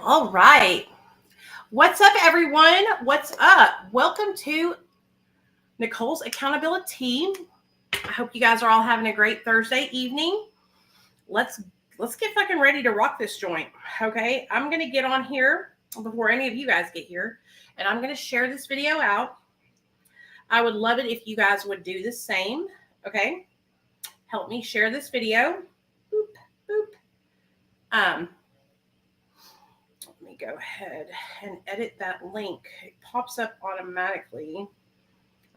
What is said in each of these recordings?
All right. What's up, everyone? What's up? Welcome to Nicole's Accountability. I hope you guys are all having a great Thursday evening. Let's get fucking ready to rock this joint. Okay, I'm gonna get on here before any of you guys get here, and I'm gonna share this video out. I would love it if you guys would do the same. Okay, help me share this video. Boop, boop. Let me go ahead and edit that link. It pops up automatically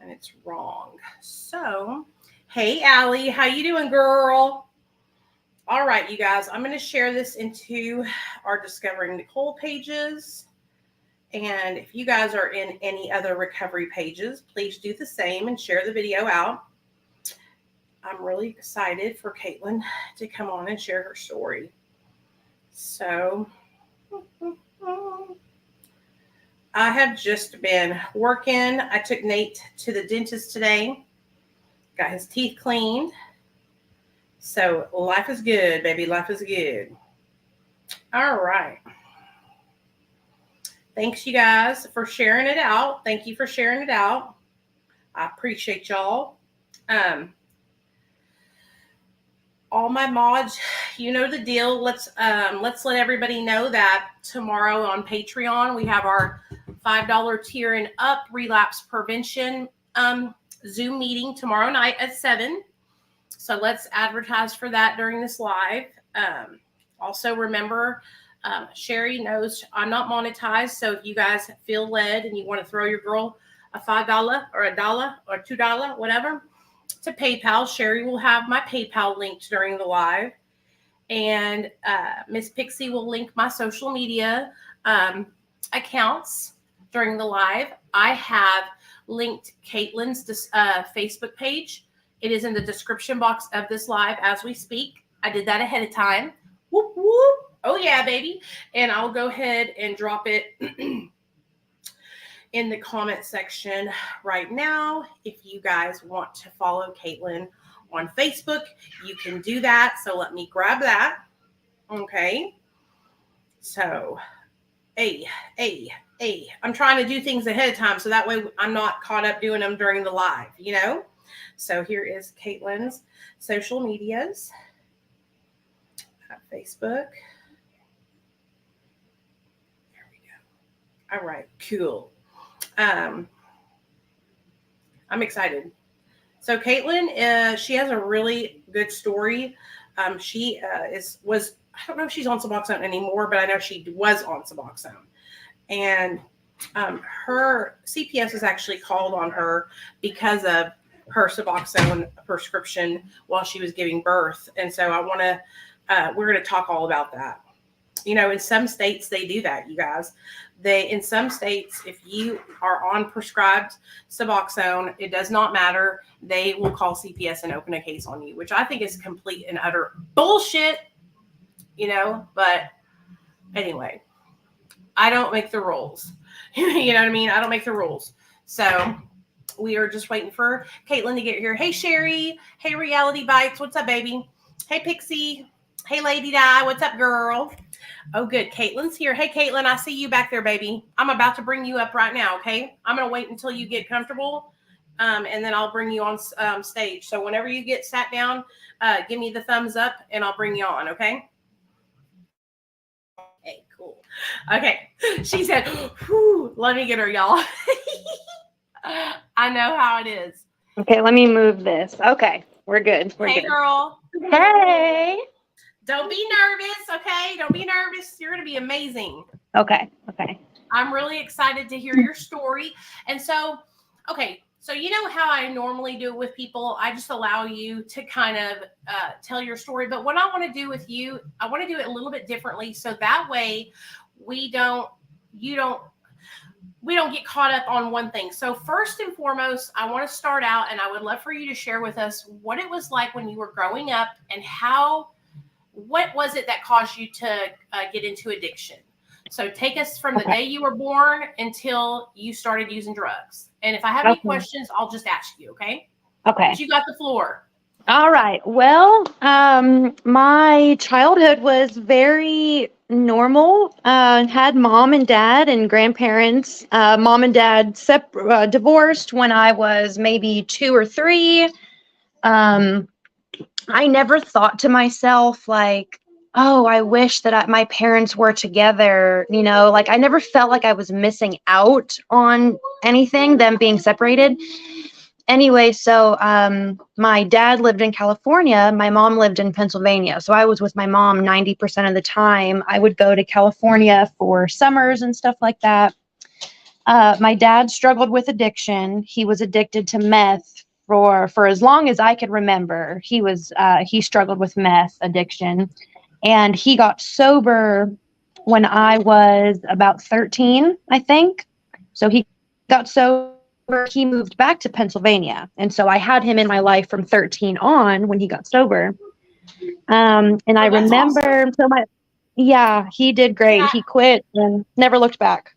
and it's wrong. So, hey, Allie, how you doing, girl? All right, you guys, I'm going to share this into our Discovering Nicole pages. And if you guys are in any other recovery pages, please do the same and share the video out. I'm really excited for Caitlyn to come on and share her story. So, I have just been working. I took Nate to the dentist today, got his teeth cleaned. So life is good, baby. Life is good. All right. Thanks, you guys, for sharing it out. Thank you for sharing it out. I appreciate y'all. All my mods, you know the deal. Let's let everybody know that tomorrow on Patreon we have our $5 tier and up relapse prevention Zoom meeting tomorrow night at 7. So let's advertise for that during this live. Also remember, Sherry knows I'm not monetized. So if you guys feel led and you want to throw your girl a $5 or $1 or $2, whatever, to PayPal, Sherry will have my PayPal linked during the live. And Miss Pixie will link my social media accounts during the live. I have linked Caitlyn's Facebook page. It is in the description box of this live as we speak. I did that ahead of time. Whoop, whoop. Oh, yeah, baby. And I'll go ahead and drop it in the comment section right now. If you guys want to follow Caitlyn on Facebook, you can do that. So let me grab that. Okay. So, I'm trying to do things ahead of time so that way I'm not caught up doing them during the live, you know? So here is Caitlyn's social medias. Facebook. There we go. All right, cool. I'm excited. So Caitlyn, she has a really good story. She was I don't know if she's on Suboxone anymore, but I know she was on Suboxone. And her CPS is actually called on her because of her Suboxone prescription while she was giving birth. And so we're going to talk all about that. You know, in some states, they do that, you guys. In some states, if you are on prescribed Suboxone, it does not matter. They will call CPS and open a case on you, which I think is complete and utter bullshit, you know. But anyway, I don't make the rules. You know what I mean? I don't make the rules. So we are just waiting for Caitlyn to get here. Hey, Sherry. Hey, Reality Bites. What's up, baby? Hey, Pixie. Hey, Lady Di. What's up, girl? Oh, good. Caitlyn's here. Hey, Caitlyn, I see you back there, baby. I'm about to bring you up right now, okay? I'm going to wait until you get comfortable, and then I'll bring you on stage. So whenever you get sat down, give me the thumbs up, and I'll bring you on, okay? Okay, cool. Okay. She said, whew, let me get her, y'all. I know how it is. Okay, let me move this. Okay, we're good. We're good. Girl. Hey. Don't be nervous, okay? Don't be nervous. You're going to be amazing. Okay. I'm really excited to hear your story. And so, okay, so you know how I normally do it with people? I just allow you to kind of tell your story. But what I want to do with you, I want to do it a little bit differently. So that way we don't get caught up on one thing. So first and foremost, I want to start out, and I would love for you to share with us what it was like when you were growing up and what was it that caused you to get into addiction? So take us from the day you were born until you started using drugs. And if I have any questions, I'll just ask you, okay? Okay. But you got the floor. All right. Well, my childhood was very normal. Had mom and dad and grandparents. Mom and dad divorced when I was maybe 2 or 3. Um, I never thought to myself like, oh, I wish that my parents were together. Like I never felt like I was missing out on anything, them being separated. Anyway, so my dad lived in California. My mom lived in Pennsylvania. So I was with my mom 90% of the time. I would go to California for summers and stuff like that. My dad struggled with addiction. He was addicted to meth for as long as I could remember. He struggled with meth addiction, and he got sober when I was about 13, I think. So he got sober. He moved back to Pennsylvania, and so I had him in my life from 13 on when he got sober. And I That's remember awesome. yeah, he did great. Yeah. He quit and never looked back.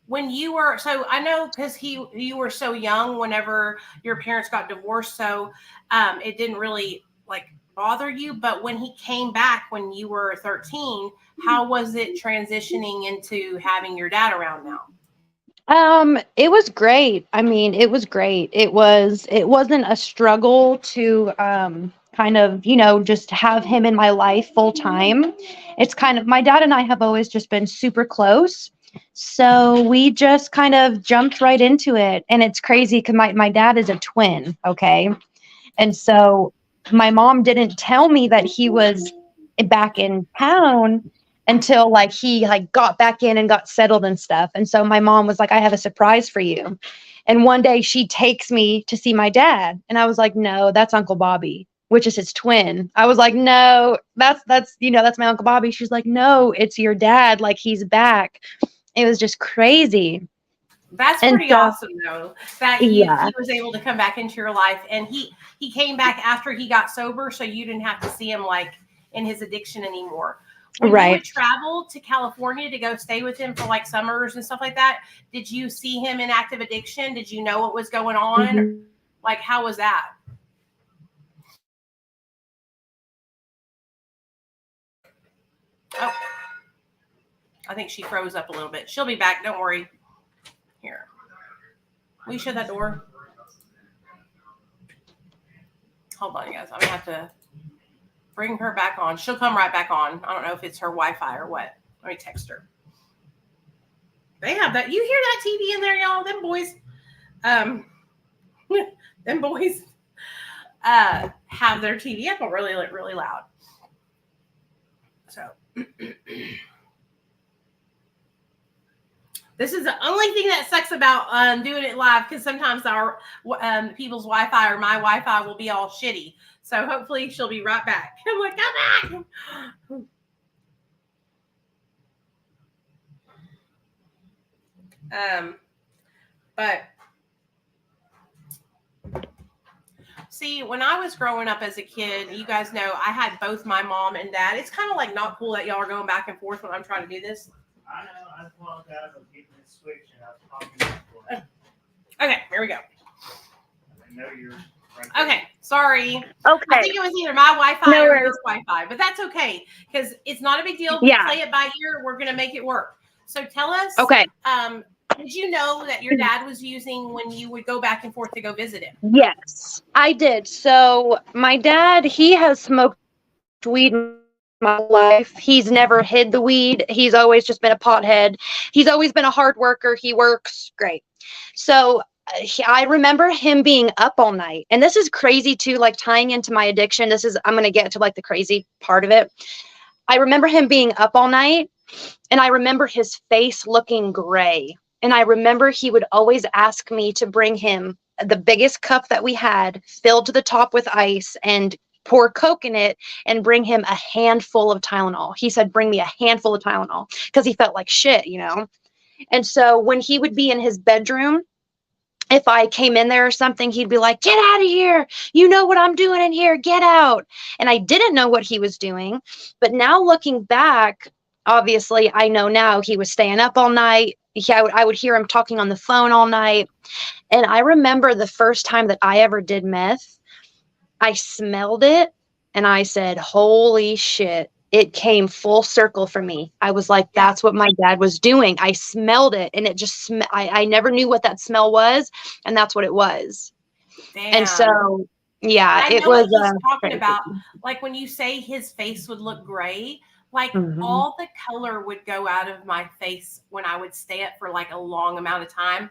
When you were, so I know because you were so young whenever your parents got divorced, so it didn't really like bother you. But when he came back when you were 13, how was it transitioning into having your dad around now? It was great. I mean, it was great. It wasn't a struggle to kind of, just have him in my life full time. It's kind of, my dad and I have always just been super close. So we just kind of jumped right into it. And it's crazy because my dad is a twin, okay? And so my mom didn't tell me that he was back in town until like he like got back in and got settled and stuff. And so my mom was like, I have a surprise for you. And one day she takes me to see my dad. And I was like, no, that's Uncle Bobby, which is his twin. I was like, no, that's my Uncle Bobby. She's like, no, it's your dad. Like he's back. It was just crazy. That's And pretty so, awesome, though, that yeah, he was able to come back into your life, and he came back after he got sober, so you didn't have to see him like in his addiction anymore. When you would right. travel to California to go stay with him for like summers and stuff like that, did you see him in active addiction? Did you know what was going on? Mhm. Like, how was that? Oh, I think she froze up a little bit. She'll be back. Don't worry. Here. Will you shut that door? Hold on, guys. I'm going to have to bring her back on. She'll come right back on. I don't know if it's her Wi-Fi or what. Let me text her. They have that. You hear that TV in there, y'all? Them boys, um, them boys have their TV up really, really loud. So this is the only thing that sucks about doing it live, because sometimes our people's Wi-Fi or my Wi-Fi will be all shitty. So hopefully she'll be right back. I'm like, come back. But see, when I was growing up as a kid, you guys know I had both my mom and dad. It's kind of like not cool that y'all are going back and forth when I'm trying to do this. I know. I apologize. I was getting this switch and I was talking before. Okay, here we go. I know you're right. Okay, sorry. Okay. I think it was either my Wi-Fi No or worries. your Wi-Fi, but that's okay because it's not a big deal. Yeah. We play it by ear. We're gonna make it work. So tell us. Okay. Did you know that your dad was using when you would go back and forth to go visit him? Yes, I did. So my dad, he has smoked weed my life. He's never hid the weed. He's always just been a pothead. He's always been a hard worker. He works great. So I remember him being up all night. And this is crazy too, like tying into my addiction. I'm going to get to like the crazy part of it. I remember him being up all night, and I remember his face looking gray. And I remember he would always ask me to bring him the biggest cup that we had, filled to the top with ice, and pour Coke in it, and bring him a handful of Tylenol. He said, bring me a handful of Tylenol, because he felt like shit, And so when he would be in his bedroom, if I came in there or something, he'd be like, get out of here. You know what I'm doing in here. Get out. And I didn't know what he was doing. But now looking back, obviously, I know now he was staying up all night. I would hear him talking on the phone all night. And I remember the first time that I ever did meth, I smelled it and I said, holy shit. It came full circle for me. I was like, Yeah. that's what my dad was doing. I smelled it and it just, I never knew what that smell was. And that's what it was. Damn. And so, yeah, I it know was what he's talking crazy. about. Like when you say his face would look gray, like all the color would go out of my face when I would stay up for like a long amount of time.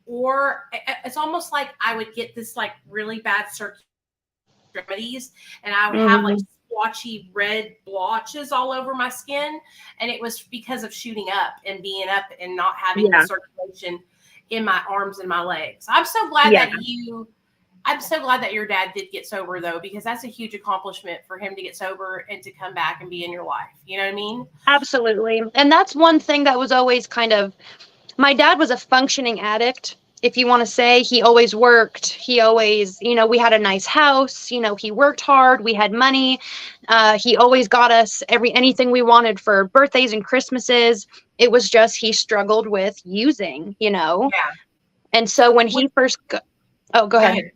Or it's almost like I would get this like really bad extremities and I would have like splotchy red blotches all over my skin. And it was because of shooting up and being up and not having the circulation in my arms and my legs. I'm so glad that your dad did get sober though, because that's a huge accomplishment for him to get sober and to come back and be in your life. You know what I mean? Absolutely. And that's one thing that was always kind of, my dad was a functioning addict. If you want to say, he always worked. He always, we had a nice house, he worked hard. We had money. He always got us anything we wanted for birthdays and Christmases. It was just, he struggled with using, Yeah. And so when he first go ahead.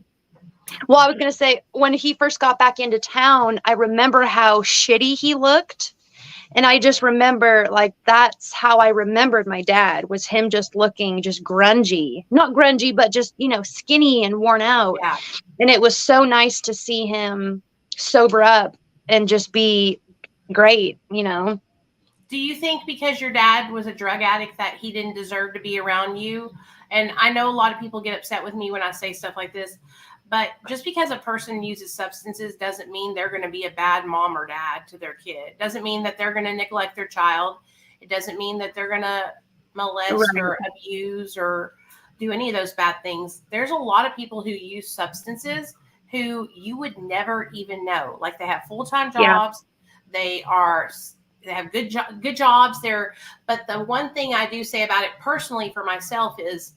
Well, I was going to say, when he first got back into town, I remember how shitty he looked. And I just remember, like, that's how I remembered my dad, was him just looking just grungy. Not grungy, but just, skinny and worn out. Yeah. And it was so nice to see him sober up and just be great, Do you think because your dad was a drug addict that he didn't deserve to be around you? And I know a lot of people get upset with me when I say stuff like this, but just because a person uses substances doesn't mean they're going to be a bad mom or dad to their kid. It doesn't mean that they're going to neglect their child. It doesn't mean that they're going to molest or abuse or do any of those bad things. There's a lot of people who use substances who you would never even know. Like they have full-time jobs. They have good jobs there. But the one thing I do say about it personally for myself is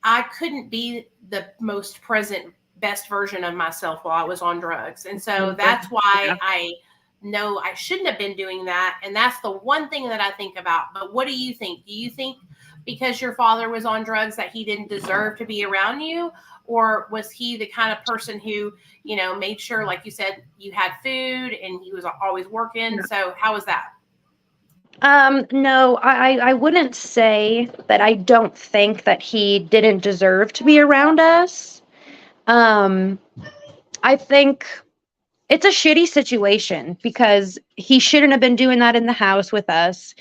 I couldn't be the most present, best version of myself while I was on drugs. And so that's why I know I shouldn't have been doing that. And that's the one thing that I think about. But what do you think? Do you think because your father was on drugs that he didn't deserve to be around you? Or was he the kind of person who, made sure, like you said, you had food and he was always working? So how was that? No, I wouldn't say that. I don't think that he didn't deserve to be around us. I think it's a shitty situation because he shouldn't have been doing that in the house with us.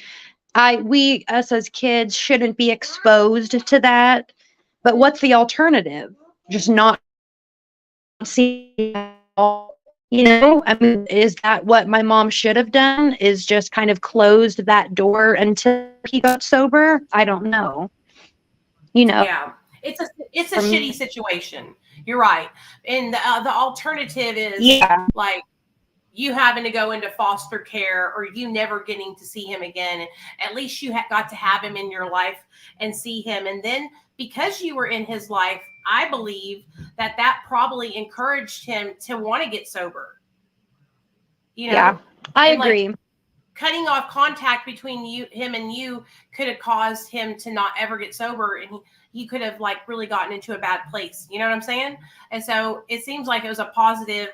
Us as kids shouldn't be exposed to that. But what's the alternative? Just not see it all. I mean, is that what my mom should have done? Is just kind of closed that door until he got sober? I don't know. Yeah, it's a shitty situation. You're right. And the alternative is like you having to go into foster care or you never getting to see him again. At least you got to have him in your life and see him. And then because you were in his life, I believe that probably encouraged him to want to get sober. Yeah, I agree. Like, cutting off contact between him and you could have caused him to not ever get sober, and he could have like really gotten into a bad place. You know what I'm saying? And so it seems like it was a positive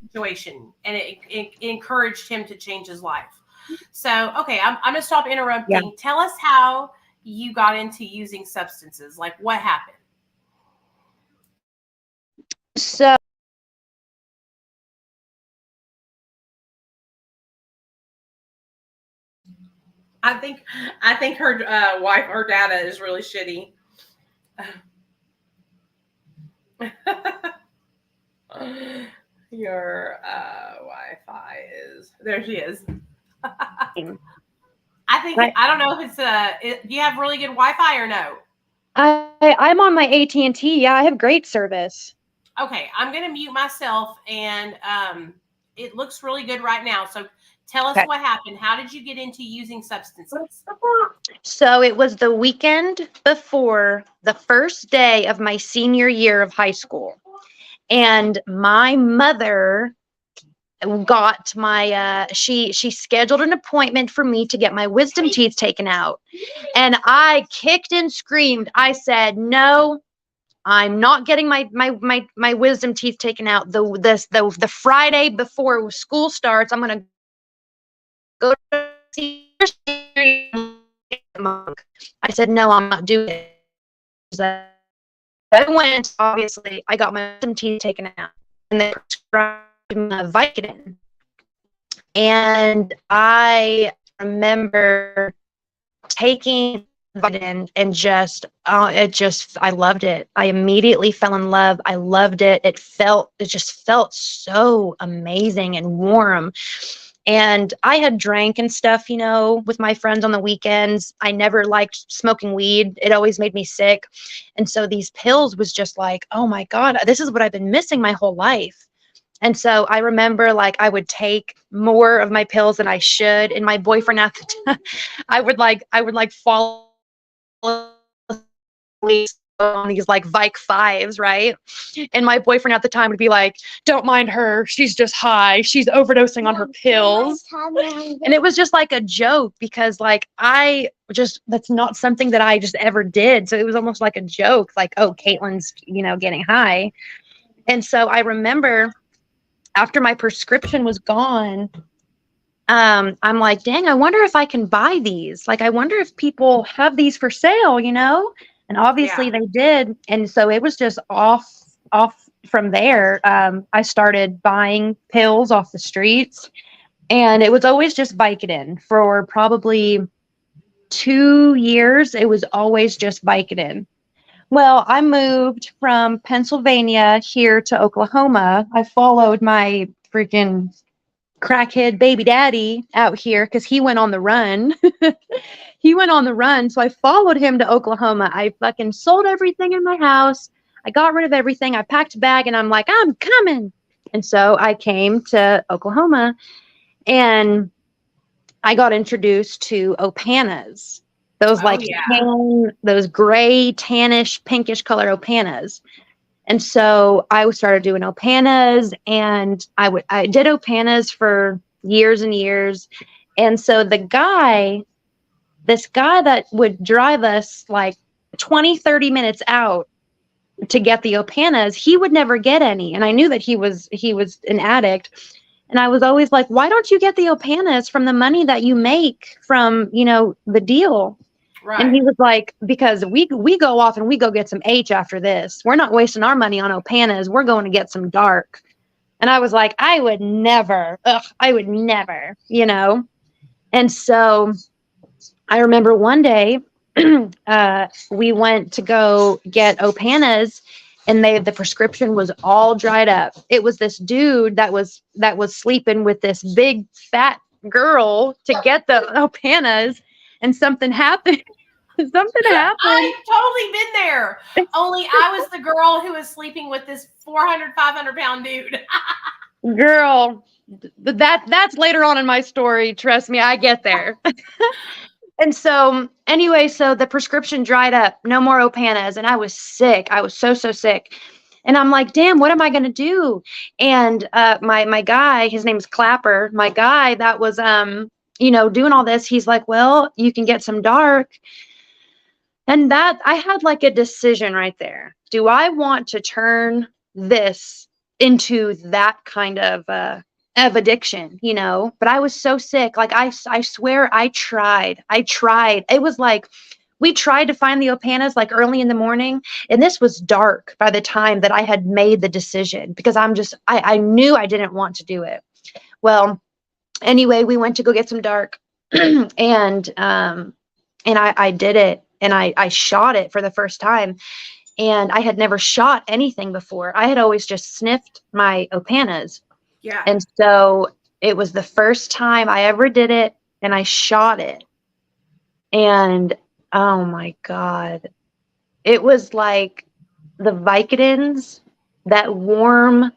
situation, and it encouraged him to change his life. So, okay, I'm going to stop interrupting. Yeah. Tell us how you got into using substances. Like, what happened? So, I think her wife, her data is really shitty. Your Wi-Fi is there. She is. I don't know if it's do you have really good Wi-Fi or no? I'm on my AT&T. Yeah, I have great service. Okay, I'm gonna mute myself, and it looks really good right now. So tell us what happened. How did you get into using substances? So it was the weekend before the first day of my senior year of high school. And my mother got my, she scheduled an appointment for me to get my wisdom teeth taken out. And I kicked and screamed. I said, no, I'm not getting my wisdom teeth taken out the Friday before school starts. I'm gonna go to see monk. I said, no, I'm not doing it. I went, obviously, I got my wisdom teeth taken out, and they prescribed me Vicodin. And I remember taking Vicodin and I loved it. I immediately fell in love. I loved it. It just felt so amazing and warm. And I had drank and stuff, with my friends on the weekends. I never liked smoking weed. It always made me sick. And so these pills was just like, oh my God, this is what I've been missing my whole life. And so I remember I would take more of my pills than I should. And my boyfriend at the time, I would follow on these Vic 5s, right? And my boyfriend at the time would be like, don't mind her, she's just high, she's overdosing on her pills. And it was just a joke, because that's not something that I just ever did. So it was almost like a joke, oh, Caitlyn's getting high. And so I remember after my prescription was gone, I'm like, dang, I wonder if I can buy these. I wonder if people have these for sale, And obviously they did. And so it was just off from there. I started buying pills off the streets, and it was always just Vicodin for probably 2 years. It was always just Vicodin. Well, I moved from Pennsylvania here to Oklahoma. I followed my freaking crackhead baby daddy out here because he went on the run. He went on the run. So I followed him to Oklahoma. I fucking sold everything in my house. I got rid of everything. I packed a bag and I'm like, I'm coming. And so I came to Oklahoma, and I got introduced to Opanas. Those those gray, tannish, pinkish color Opanas. And so I started doing Opanas, and I did Opanas for years and years. And so this guy that would drive us 20, 30 minutes out to get the Opanas, he would never get any. And I knew that he was an addict. And I was always like, why don't you get the Opanas from the money that you make from, the deal? Right. And he was like, because we go off and we go get some H after this. We're not wasting our money on Opanas. We're going to get some dark. And I was like, I would never, And so I remember one day we went to go get Opanas, and the prescription was all dried up. It was this dude that was sleeping with this big fat girl to get the Opanas. And something happened. I've totally been there. Only I was the girl who was sleeping with this 400, 500-pound dude. Girl, that's later on in my story. Trust me, I get there. And so anyway, so the prescription dried up. No more Opanas. And I was sick. I was so sick. And I'm like, damn, what am I going to do? And my guy, his name's Clapper, my guy that was doing all this, he's like, well, you can get some dark. And that I had a decision right there. Do I want to turn this into that kind of addiction, But I was so sick. I swear I tried. It was we tried to find the Opanas early in the morning, and this was dark by the time that I had made the decision, because I knew I didn't want to do it. Well, anyway, we went to go get some dark, and I did it, and I shot it for the first time. And I had never shot anything before. I had always just sniffed my Opanas. Yeah. And so it was the first time I ever did it, and I shot it. And oh my God, it was like the Vicodins, that warm,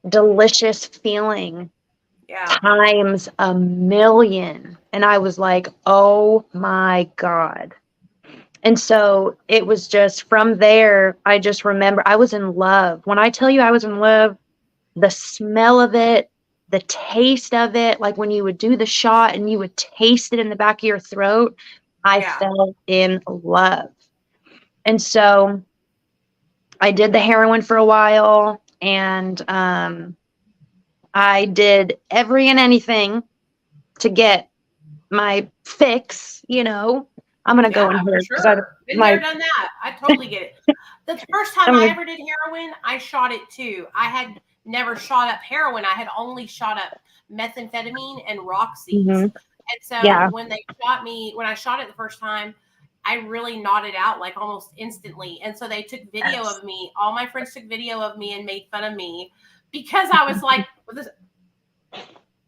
delicious feeling. Yeah. Times a million. And I was like, oh my God. And so it was just from there, I just remember I was in love. When I tell you I was in love, the smell of it, the taste of it, when you would do the shot and you would taste it in the back of your throat, I fell in love. And so I did the heroin for a while, and I did every and anything to get my fix, you know. I'm gonna go in Yeah, for here because sure. Been there, my done that. I totally get it. The first time I'm I gonna ever did heroin, I shot it too. I had never shot up heroin. I had only shot up methamphetamine and Roxy's. mhm, And so yeah. when I shot it the first time, I really nodded out like almost instantly. And so they took video Yes. of me. All my friends took video of me and made fun of me because I was like, and the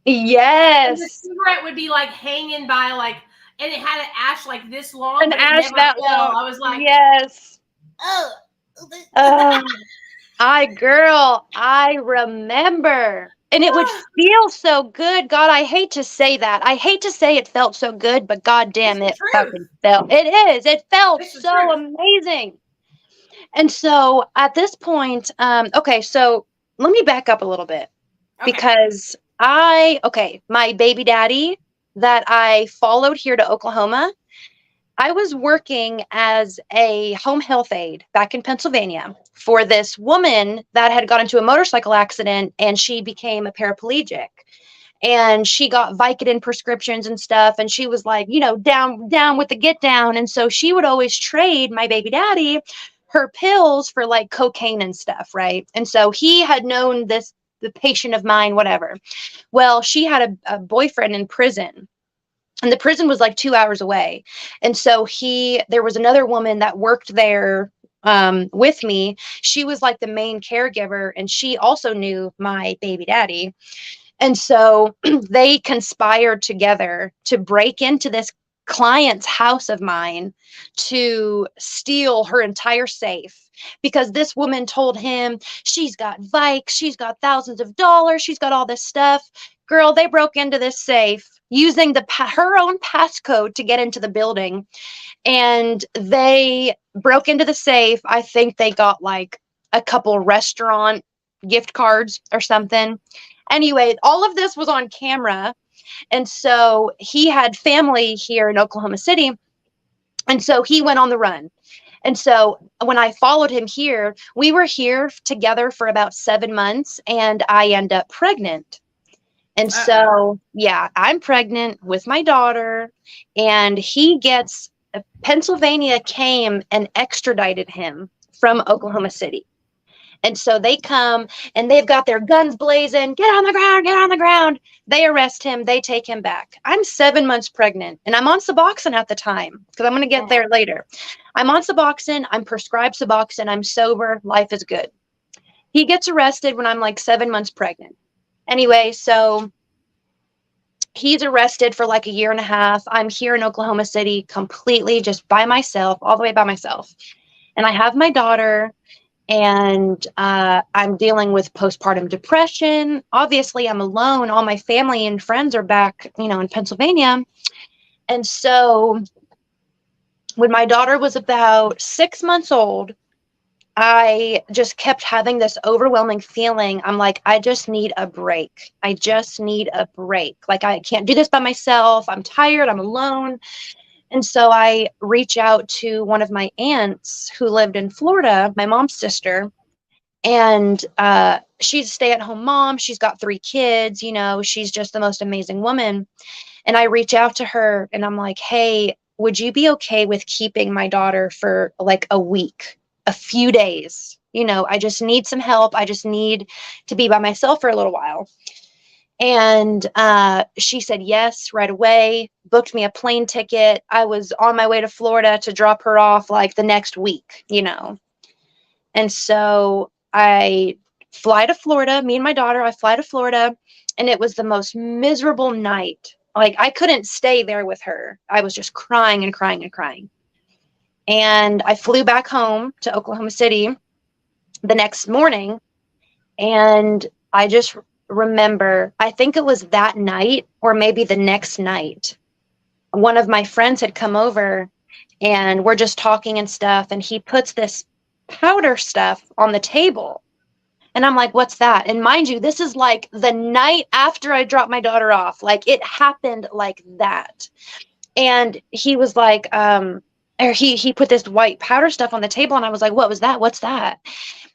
Yes. cigarette would be like hanging by like, and it had an ash like this long, An but it ash never that fell. long. I was like, Yes. oh. Oh, I remember. And it would feel so good. God, I hate to say that. I hate to say it felt so good, but God It's damn the it truth. fucking felt. It is. It felt It's the so truth. amazing. And so at this point, okay, so let me back up a little bit Okay. because my baby daddy that I followed here to Oklahoma, I was working as a home health aide back in Pennsylvania for this woman that had got into a motorcycle accident and she became a paraplegic. And she got Vicodin prescriptions and stuff. And she was like, down with the get down. And so she would always trade my baby daddy her pills for like cocaine and stuff. Right. And so he had known the patient of mine, whatever. Well, she had a boyfriend in prison, and the prison was like 2 hours away. And so there was another woman that worked there with me. She was like the main caregiver, and she also knew my baby daddy. And so they conspired together to break into this client's house of mine to steal her entire safe because this woman told him she's got Vikes, she's got thousands of dollars, she's got all this stuff. Girl, they broke into this safe using her own passcode to get into the building, and they broke into the safe. I think they got like a couple restaurant gift cards or something. Anyway, all of this was on camera. And so he had family here in Oklahoma City. And so he went on the run. And so when I followed him here, we were here together for about 7 months, and I end up pregnant. And so, yeah, I'm pregnant with my daughter, and Pennsylvania came and extradited him from Oklahoma City. And so they come and they've got their guns blazing. Get on the ground, get on the ground. They arrest him. They take him back. I'm 7 months pregnant, and I'm on Suboxone at the time because I'm going to get there later. I'm on Suboxone. I'm prescribed Suboxone. I'm sober. Life is good. He gets arrested when I'm like 7 months pregnant. Anyway, so he's arrested for like a year and a half. I'm here in Oklahoma City completely just by myself, all the way by myself. And I have my daughter, and I'm dealing with postpartum depression. Obviously, I'm alone. All my family and friends are back, in Pennsylvania. And so when my daughter was about 6 months old, I just kept having this overwhelming feeling. I'm like, I just need a break. I just need a break. Like, I can't do this by myself. I'm tired. I'm alone. And so I reach out to one of my aunts who lived in Florida, my mom's sister. And she's a stay-at-home mom. She's got 3 kids. She's just the most amazing woman. And I reach out to her and I'm like, hey, would you be okay with keeping my daughter for like a week, a few days? I just need some help. I just need to be by myself for a little while. And she said yes right away, booked me a plane ticket. I was on my way to Florida to drop her off like the next week, And so I fly to Florida, me and my daughter, I fly to Florida, and it was the most miserable night. Like, I couldn't stay there with her. I was just crying and crying and crying. And I flew back home to Oklahoma City the next morning, and I just remember, I think it was that night or maybe the next night, one of my friends had come over and we're just talking and stuff, and he puts this powder stuff on the table. And I'm like, what's that? And mind you, this is like the night after I dropped my daughter off. Like, it happened like that. And he was like, and or he put this white powder stuff on the table, and I was like, what was that? What's that?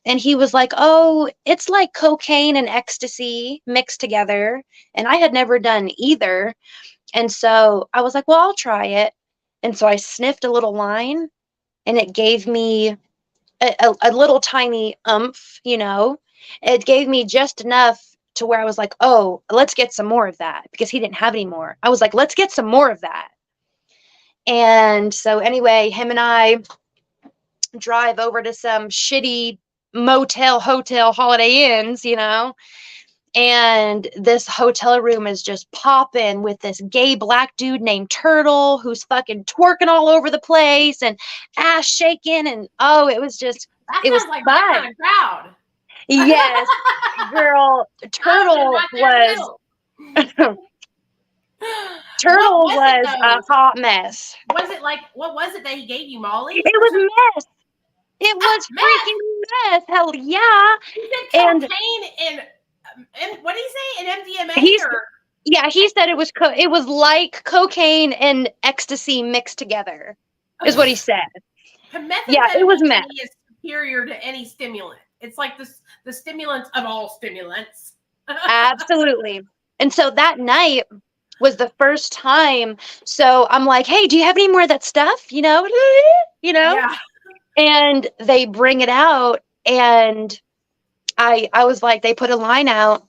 And he was like, oh, it's like cocaine and ecstasy mixed together. And I had never done either. And so I was like, well, I'll try it. And so I sniffed a little line, and it gave me a little tiny oomph, you know. It gave me just enough to where I was like, oh, let's get some more of that, because he didn't have any more. I was like, let's get some more of that. And so anyway, him and I drive over to some shitty motel, hotel, Holiday Inns, you know, and this hotel room is just popping with this gay black dude named Turtle who's fucking twerking all over the place and ass shaking, and oh, it was just, That it was sounds like fun. my kind of crowd. Yes, girl, Turtle Right there in the was middle. Turtle What was it, was though? a hot mess. Was it like, what was it that he gave you, Molly? It was mess. It was Meth. freaking meth. Hell yeah. He said And cocaine and what did he say? An MDMA He's- or? yeah, he said it was it was like cocaine and ecstasy mixed together, is what he said. Yeah, it was meth. Is superior to any stimulant. It's like the stimulant of all stimulants. Absolutely. And so that night was the first time. So I'm like, hey, do you have any more of that stuff? You know? Yeah. And they bring it out, and I was like, they put a line out,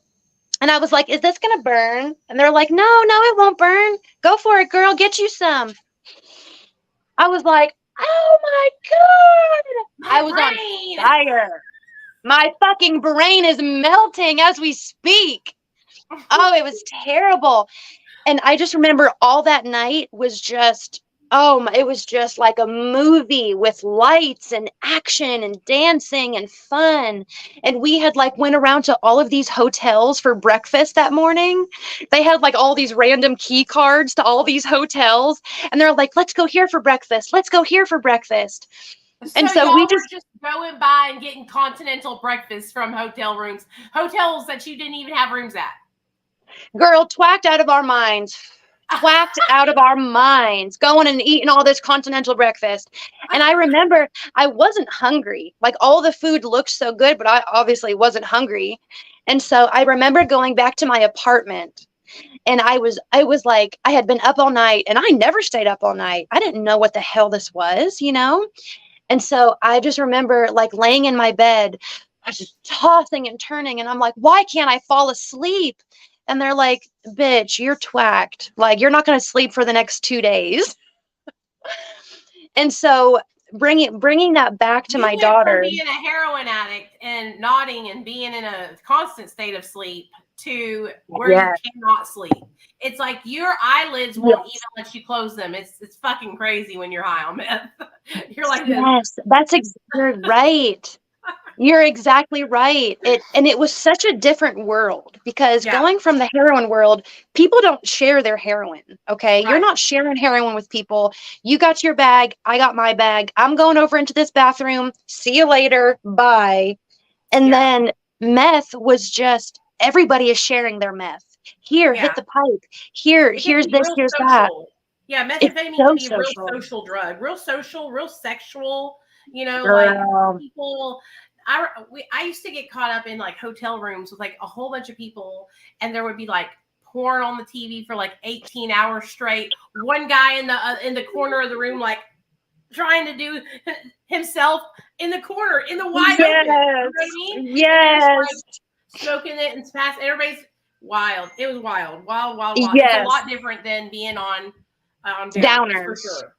and I was like, is this gonna burn? And they're like, no, it won't burn. Go for it, girl. Get you some. I was like, oh my God. I was on fire. My fucking brain is melting as we speak. Oh, it was terrible. And I just remember all that night was just, it was just like a movie with lights and action and dancing and fun. And we had like went around to all of these hotels for breakfast that morning. They had like all these random key cards to all these hotels. And they're like, let's go here for breakfast. Let's go here for breakfast. And so we just going by and getting continental breakfast from hotel rooms, hotels that you didn't even have rooms at. Girl, twacked out of our minds. Twacked out of our minds, going and eating all this continental breakfast. And I remember I wasn't hungry. Like, all the food looked so good, but I obviously wasn't hungry. And so I remember going back to my apartment, and I was like, I had been up all night, and I never stayed up all night. I didn't know what the hell this was, you know? And so I just remember like laying in my bed, I was just tossing and turning, and I'm like, why can't I fall asleep? And they're like, bitch, you're twacked. Like, you're not going to sleep for the next 2 days. And so bringing that back to my daughter. From being a heroin addict and nodding and being in a constant state of sleep to where you cannot sleep. It's like your eyelids won't even let you close them. It's fucking crazy when you're high on meth. You're like, yes, that's exactly right. You're exactly right. It was such a different world, because going from the heroin world, people don't share their heroin. Okay. Right. You're not sharing heroin with people. You got your bag. I got my bag. I'm going over into this bathroom. See you later. Bye. And then meth was just, everybody is sharing their meth. Here, hit the pipe. Here's this, here's social. that. Yeah. Methamphetamine can be a real social drug, real social, real sexual, you know, like people. I used to get caught up in like hotel rooms with like a whole bunch of people, and there would be like porn on the TV for like 18 hours straight. One guy in the corner of the room, like trying to do himself in the corner in the wide open. You know what I mean? Yes. Like, smoking it and fast. Everybody's wild. It was wild. Yes. It's a lot different than being on downers for sure.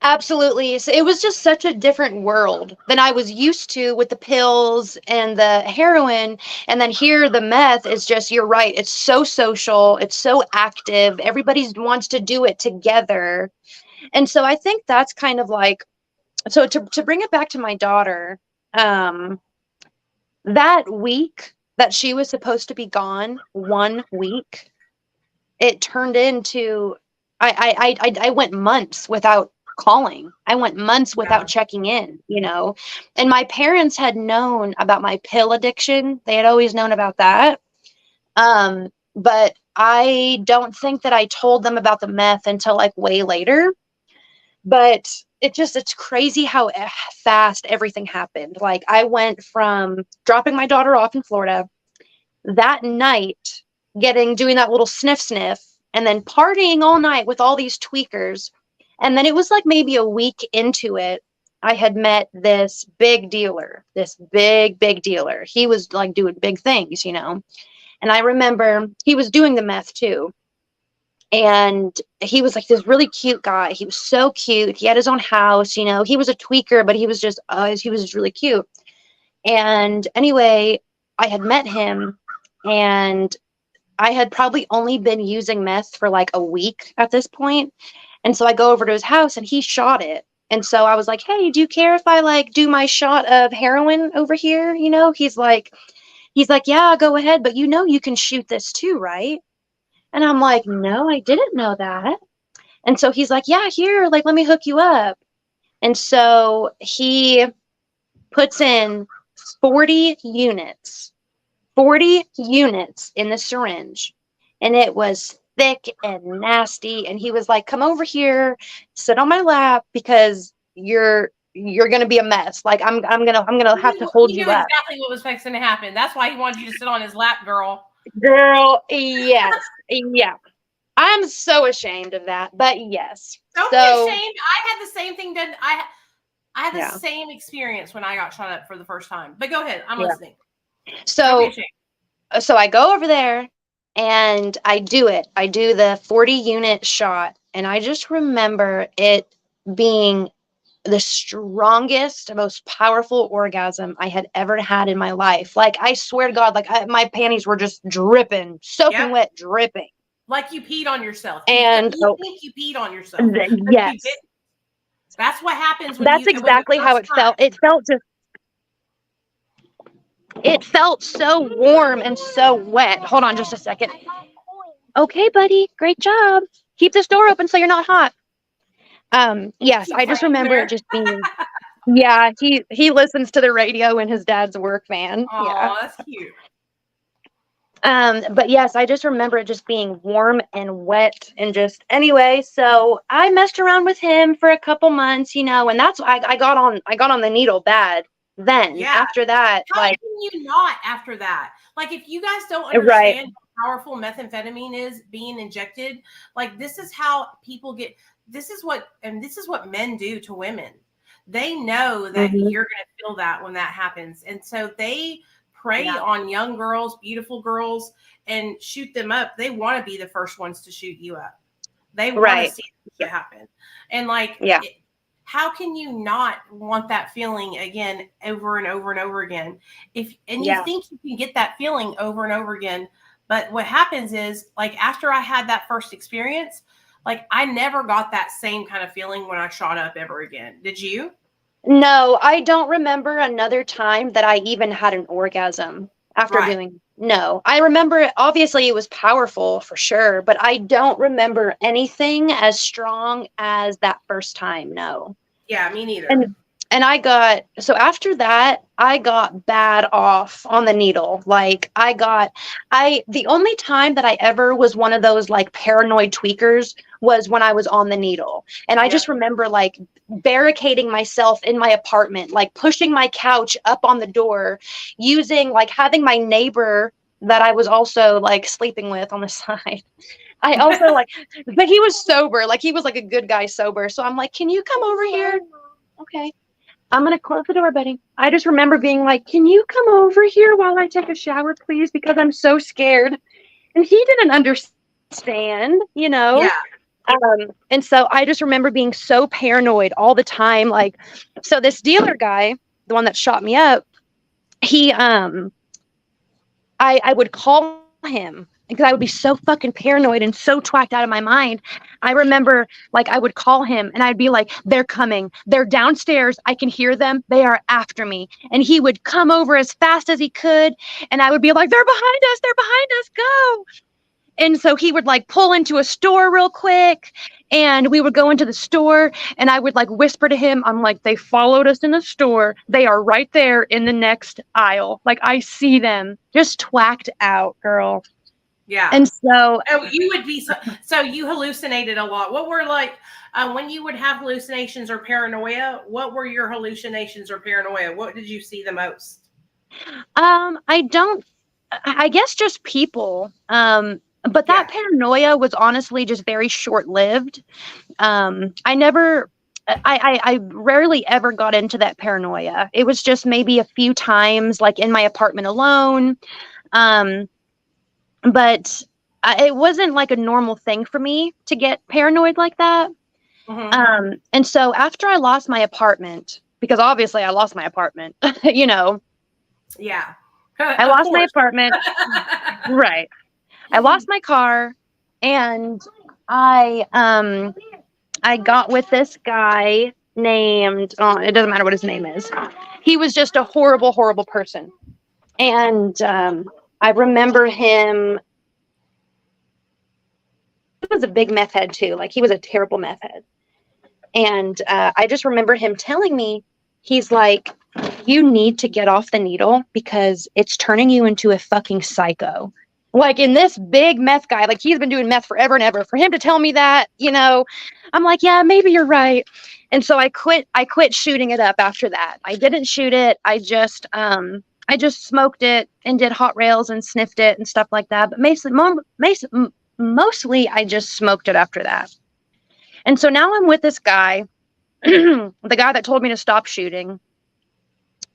Absolutely. So it was just such a different world than I was used to with the pills and the heroin. And then here, the meth is just, you're right. It's so social. It's so active. Everybody wants to do it together. And so I think that's kind of like, so to bring it back to my daughter, that week that she was supposed to be gone, 1 week, it turned into, I went months without calling. I went months without checking in, you know. And my parents had known about my pill addiction. They had always known about that. But I don't think that I told them about the meth until like way later. But it's crazy how fast everything happened. Like, I went from dropping my daughter off in Florida that night, doing that little sniff, and then partying all night with all these tweakers. And then it was like maybe a week into it, I had met this big dealer, big dealer. He was like doing big things, you know. And I remember he was doing the meth too. And he was like this really cute guy. He was so cute. He had his own house, you know. He was a tweaker, but he was just really cute. And anyway, I had met him, and I had probably only been using meth for like a week at this point. And so I go over to his house, and he shot it. And so I was like, hey, do you care if I like do my shot of heroin over here? You know, he's like, yeah, go ahead. But you know, you can shoot this too, right? And I'm like, no, I didn't know that. And so he's like, yeah, here, like, let me hook you up. And so he puts in 40 units in the syringe. And it was thick and nasty. And he was like, come over here, sit on my lap, because you're going to be a mess. Like, I'm going to have to hold you up. Exactly what was fixing to happen. That's why he wanted you to sit on his lap, girl. Girl, yes. Yeah. I'm so ashamed of that, but yes. Don't be ashamed. I had the same thing done. I had the same experience when I got shot up for the first time. But go ahead. I'm listening. So I go over there and I do it. I do the 40 unit shot, and I just remember it being the strongest, most powerful orgasm I had ever had in my life. Like, I swear to God, like, my panties were just dripping, soaking wet, dripping. Like you peed on yourself. And you think you peed on yourself. Yes. That's what happens when That's exactly how it felt. It felt so warm and so wet. Hold on just a second. Okay, buddy. Great job. Keep this door open so you're not hot. Yes, I just remember it just being, yeah, he listens to the radio in his dad's work van. Oh, that's cute. But yes, I just remember it just being warm and wet, and just, anyway, so I messed around with him for a couple months, you know, and that's I got on the needle bad then. After that, how can you not after that? Like, if you guys don't understand how powerful methamphetamine is being injected, like, this is how people get. This is what men do to women. They know that you're going to feel that when that happens. And so they prey on young girls, beautiful girls, and shoot them up. They want to be the first ones to shoot you up. They want to see it happen. And like, how can you not want that feeling again, over and over and over again? You think you can get that feeling over and over again. But what happens is, like, after I had that first experience, like, I never got that same kind of feeling when I shot up ever again. Did you? No, I don't remember another time that I even had an orgasm after doing. No, I remember, obviously it was powerful for sure, but I don't remember anything as strong as that first time. No. Yeah, me neither. And after that, I got bad off on the needle. Like, the only time that I ever was one of those like paranoid tweakers was when I was on the needle. And I just remember like barricading myself in my apartment, like pushing my couch up on the door, having my neighbor that I was also like sleeping with on the side. I also but he was sober. Like, he was like a good guy sober. So I'm like, can you come over here? Okay. I'm going to close the door, buddy. I just remember being like, can you come over here while I take a shower, please? Because I'm so scared. And he didn't understand, you know? Yeah. And so I just remember being so paranoid all the time. Like, so this dealer guy, the one that shot me up, he, I would call him because I would be so fucking paranoid and so twacked out of my mind. I remember, like, I would call him and I'd be like, they're coming. They're downstairs. I can hear them. They are after me. And he would come over as fast as he could. And I would be like, they're behind us. They're behind us. Go. And so he would like pull into a store real quick, and we would go into the store, and I would like whisper to him, I'm like, they followed us in the store. They are right there in the next aisle. Like, I see them. Just twacked out, girl. Yeah. And so, Oh, you would be so you hallucinated a lot. What were like when you would have hallucinations or paranoia? What were your hallucinations or paranoia? What did you see the most? I guess just people. But that paranoia was honestly just very short-lived. I rarely ever got into that paranoia. It was just maybe a few times, like in my apartment alone. But it wasn't like a normal thing for me to get paranoid like that. And so after I lost my apartment, because obviously I lost my apartment, you know. Yeah. I lost my apartment. Right. I lost my car, and I got with this guy named, oh, it doesn't matter what his name is. He was just a horrible, horrible person. And I remember him. He was a big meth head too. Like, he was a terrible meth head. And I just remember him telling me, he's like, you need to get off the needle because it's turning you into a fucking psycho. Like, in this big meth guy, like, he's been doing meth forever and ever. For him to tell me that, you know, I'm like, yeah, maybe you're right. And so I quit shooting it up after that. I didn't shoot it. I just smoked it and did hot rails and sniffed it and stuff like that. But mostly I just smoked it after that. And so now I'm with this guy, the guy that told me to stop shooting.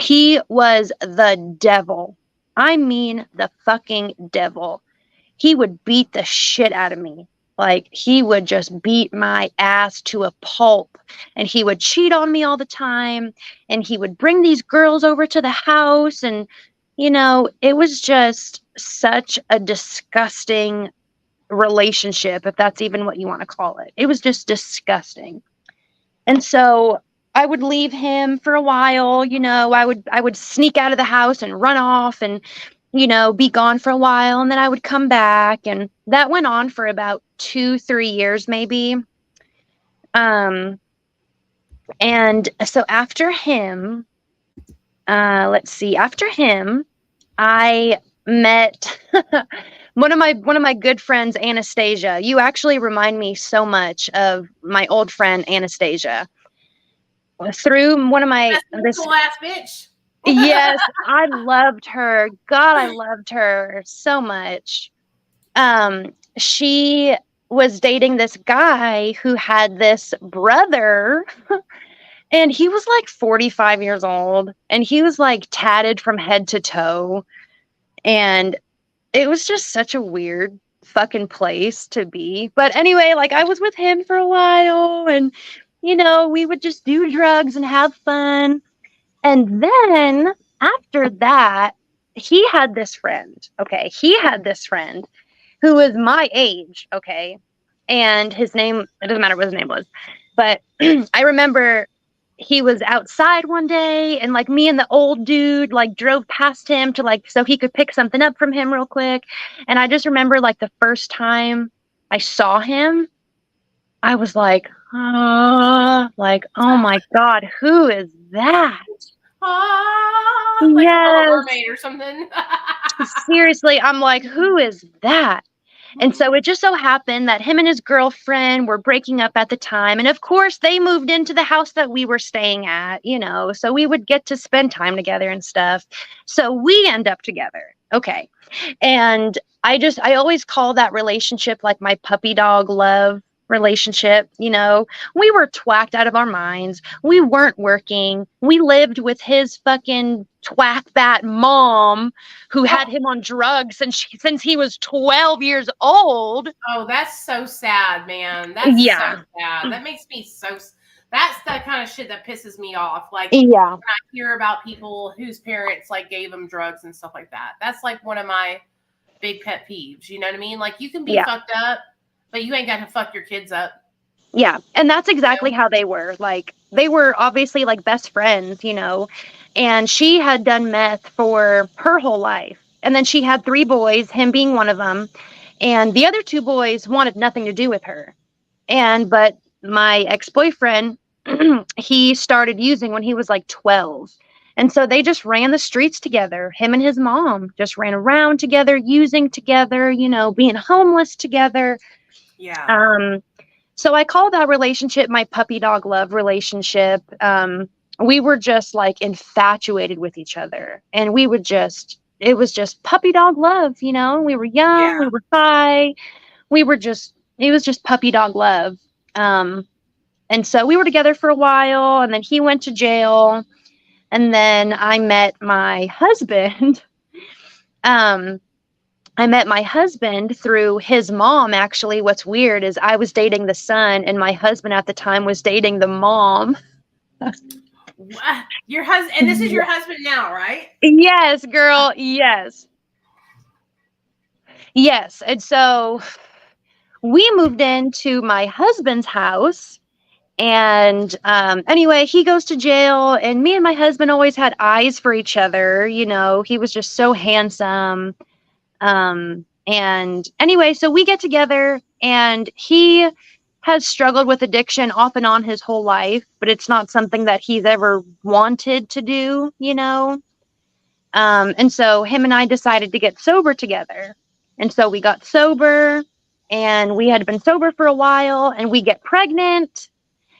He was the devil. I mean, the fucking devil. He would beat the shit out of me. Like, he would just beat my ass to a pulp. And he would cheat on me all the time. And he would bring these girls over to the house. And, you know, it was just such a disgusting relationship, if that's even what you want to call it. It was just disgusting. And so I would leave him for a while, you know, I would sneak out of the house and run off and, you know, be gone for a while, and then I would come back, and that went on for about 2-3 years maybe. And so after him, after him, I met one of my good friends, Anastasia. You actually remind me so much of my old friend Anastasia. Through one of my cool ass bitch. Yes, I loved her. God, I loved her so much. She was dating this guy who had this brother, and he was like 45 years old, and he was like tatted from head to toe. And it was just such a weird fucking place to be. But anyway, like, I was with him for a while, and, you know, we would just do drugs and have fun. And then after that, he had this friend. Okay. He had this friend who was my age. Okay. And his name, it doesn't matter what his name was, but I remember he was outside one day, and like, me and the old dude like drove past him to like, so he could pick something up from him real quick. And I just remember, like, the first time I saw him, I was like, oh my God, who is that? Like Yes. a Little Mermaid or something. Seriously, I'm like, who is that? And so it just so happened that him and his girlfriend were breaking up at the time. And of course, they moved into the house that we were staying at, you know, so we would get to spend time together and stuff. So we end up together. Okay. And I always call that relationship like my puppy dog love relationship. You know, we were twacked out of our minds. We weren't working. We lived with his fucking twack bat mom who had him on drugs since he was 12 years old. Oh, that's so sad, man. That's so sad. That makes me so. That's the kind of shit that pisses me off. Like, when I hear about people whose parents like gave them drugs and stuff like that. That's like one of my big pet peeves. You know what I mean? Like, you can be fucked up, but you ain't got to fuck your kids up. Yeah. And that's exactly how they were. Like, they were obviously like best friends, you know, and she had done meth for her whole life. And then she had 3 boys, him being one of them. And the other 2 boys wanted nothing to do with her. But my ex-boyfriend, he started using when he was like 12. And so they just ran the streets together. Him and his mom just ran around together, using together, you know, being homeless together. Yeah. So I call that relationship my puppy dog love relationship. We were just like infatuated with each other, and it was just puppy dog love, you know. We were young, we Yeah. were high, it was just puppy dog love. And so we were together for a while, and then he went to jail, and then I met my husband. I met my husband through his mom. Actually, what's weird is I was dating the son, and my husband at the time was dating the mom. Your husband, and this is your husband now, right? Yes, girl. Yes. Yes. And so we moved into my husband's house. And anyway, he goes to jail, and me and my husband always had eyes for each other. You know, he was just so handsome. And anyway, so we get together, and he has struggled with addiction off and on his whole life, but it's not something that he's ever wanted to do, you know? And so him and I decided to get sober together. And so we got sober, and we had been sober for a while, and we get pregnant.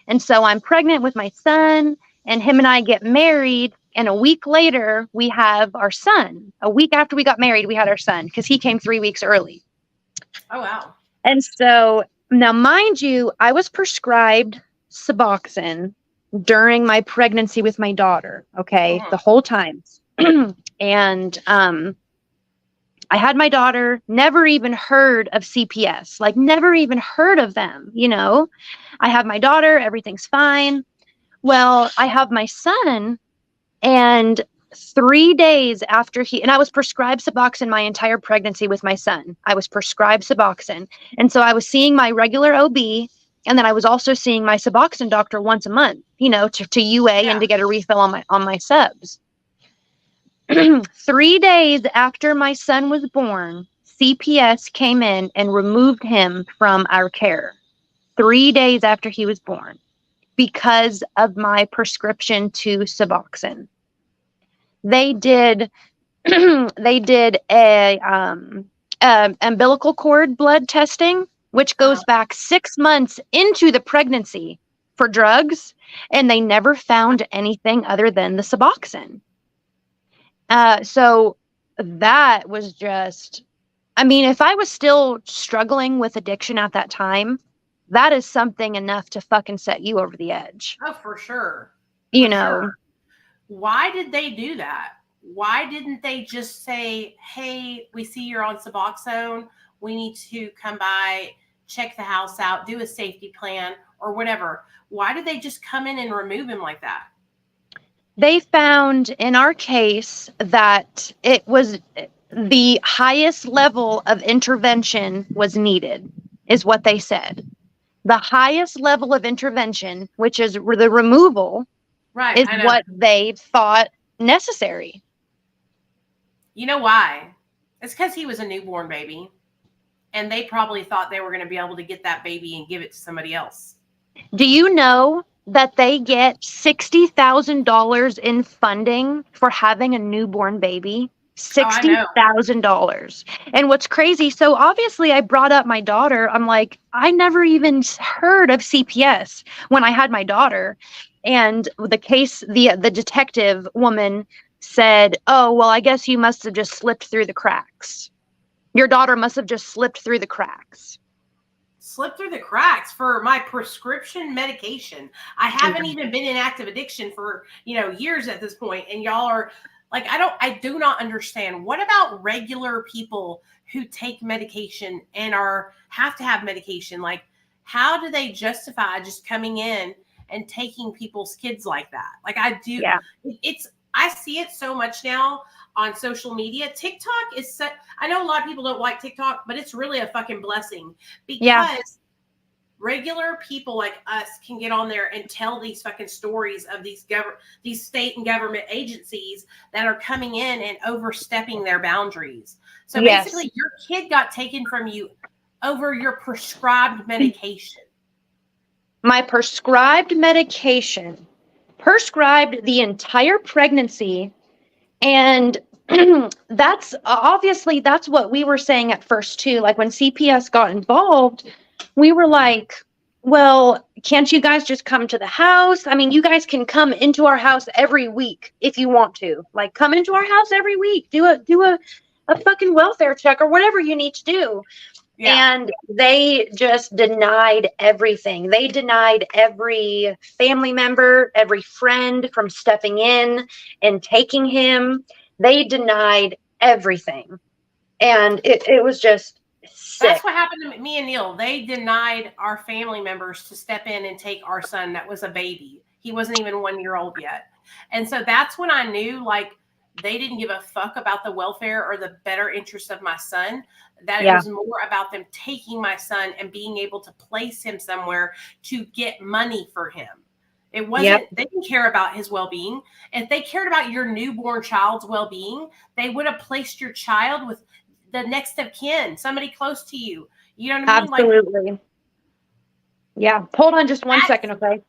And so I'm pregnant with my son, and him and I get married. And a week later, we have our son. A week after we got married, we had our son because he came 3 weeks early. Oh, wow. And so now, mind you, I was prescribed Suboxone during my pregnancy with my daughter. Okay. Mhm. The whole time. And I had my daughter, never even heard of CPS, like never even heard of them, you know. I have my daughter, everything's fine. Well, I have my son, and 3 days after and I was prescribed Suboxone my entire pregnancy with my son. I was prescribed Suboxone. And so I was seeing my regular OB, and then I was also seeing my Suboxone doctor once a month, you know, to UA and to get a refill on my subs. 3 days after my son was born, CPS came in and removed him from our care. 3 days after he was born, because of my prescription to Suboxone. They did a umbilical cord blood testing, which goes back 6 months into the pregnancy for drugs, and they never found anything other than the Suboxone. So that was just, I mean, if I was still struggling with addiction at that time, that is something enough to fucking set you over the edge. Oh, for sure. You know. Sure. Why did they do that? Why didn't they just say, hey, we see you're on Suboxone. We need to come by, check the house out, do a safety plan or whatever? Why did they just come in and remove him like that? They found in our case that it was the highest level of intervention was needed, is what they said. The highest level of intervention, which is the removal, right, is what they thought necessary. You know why? It's because he was a newborn baby, and they probably thought they were going to be able to get that baby and give it to somebody else. Do you know that they get $60,000 in funding for having a newborn baby? $60,000. And what's crazy, so obviously I brought up my daughter. I'm like, I never even heard of CPS when I had my daughter. And the case, the detective woman said, oh, well, I guess you must have just slipped through the cracks. Your daughter must have just slipped through the cracks. Slipped through the cracks for my prescription medication. I haven't even been in active addiction for, years at this point. And y'all are like, I do not understand. What about regular people who take medication and have to have medication? Like, how do they justify just coming in and taking people's kids like that? Like, I do. Yeah. I see it so much now on social media. TikTok is set. I know a lot of people don't like TikTok, but it's really a fucking blessing because regular people like us can get on there and tell these fucking stories of these state and government agencies that are coming in and overstepping their boundaries. So basically your kid got taken from you over your prescribed medication. My prescribed medication prescribed the entire pregnancy. And that's obviously that's what we were saying at first too. Like when CPS got involved, we were like, well, can't you guys just come to the house? I mean, you guys can come into our house every week if you want to. Like come into our house every week. Do a fucking welfare check or whatever you need to do. Yeah. And they just denied everything. They denied every family member, every friend from stepping in and taking him. They denied everything. And it was just sick. That's what happened to me and Neil. They denied our family members to step in and take our son that was a baby. He wasn't even 1 year old yet. And so that's when I knew, like, they didn't give a fuck about the welfare or the better interest of my son. That it was more about them taking my son and being able to place him somewhere to get money for him. It wasn't, they didn't care about his well-being. If they cared about your newborn child's well-being, they would have placed your child with the next of kin, somebody close to you. You know what I mean? Absolutely. Like, yeah. Hold on just 1 second, okay?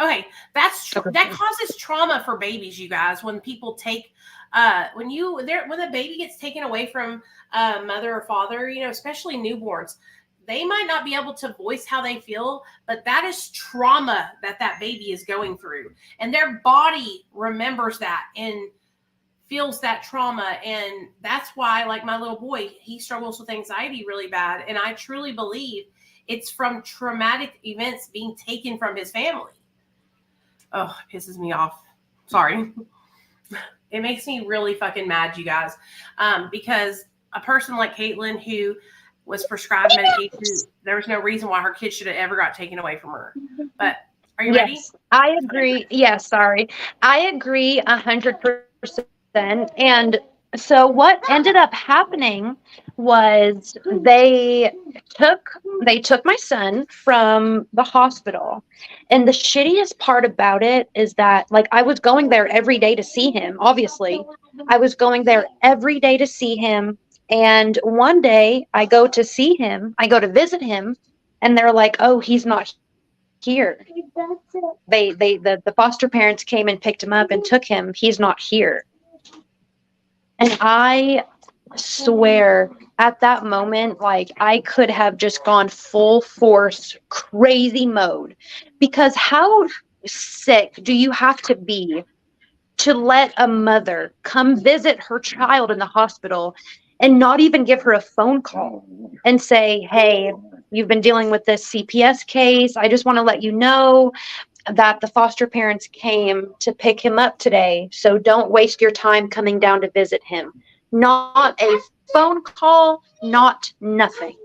Okay. That causes trauma for babies, you guys, when people take when the baby gets taken away from mother or father, you know, especially newborns, they might not be able to voice how they feel, but that is trauma that baby is going through, and their body remembers that and feels that trauma. And that's why, like my little boy, he struggles with anxiety really bad, and I truly believe it's from traumatic events being taken from his family. Oh, it pisses me off. Sorry. It makes me really fucking mad, you guys, because a person like Caitlyn, who was prescribed medication, there was no reason why her kid should have ever got taken away from her. But are you ready? I agree. Yes, sorry. I agree 100%. And so what ended up happening was they took my son from the hospital. And the shittiest part about it is that, like, I was going there every day to see him. Obviously, I was going there every day to see him. And one day I go to see him, I go to visit him, and they're like, oh, he's not here. The foster parents came and picked him up and took him. He's not here. And I swear at that moment, like, I could have just gone full force crazy mode, because how sick do you have to be to let a mother come visit her child in the hospital and not even give her a phone call and say, hey, you've been dealing with this CPS case. I just want to let you know that the foster parents came to pick him up today. So don't waste your time coming down to visit him. Not a phone call, not nothing.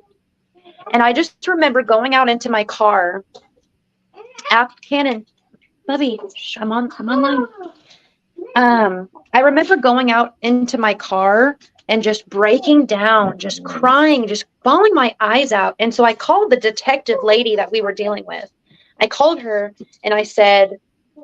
And I just remember going out into my car. Cannon, Bubby, I'm online. I remember going out into my car and just breaking down, just crying, just bawling my eyes out. And so I called the detective lady that we were dealing with. I called her and I said,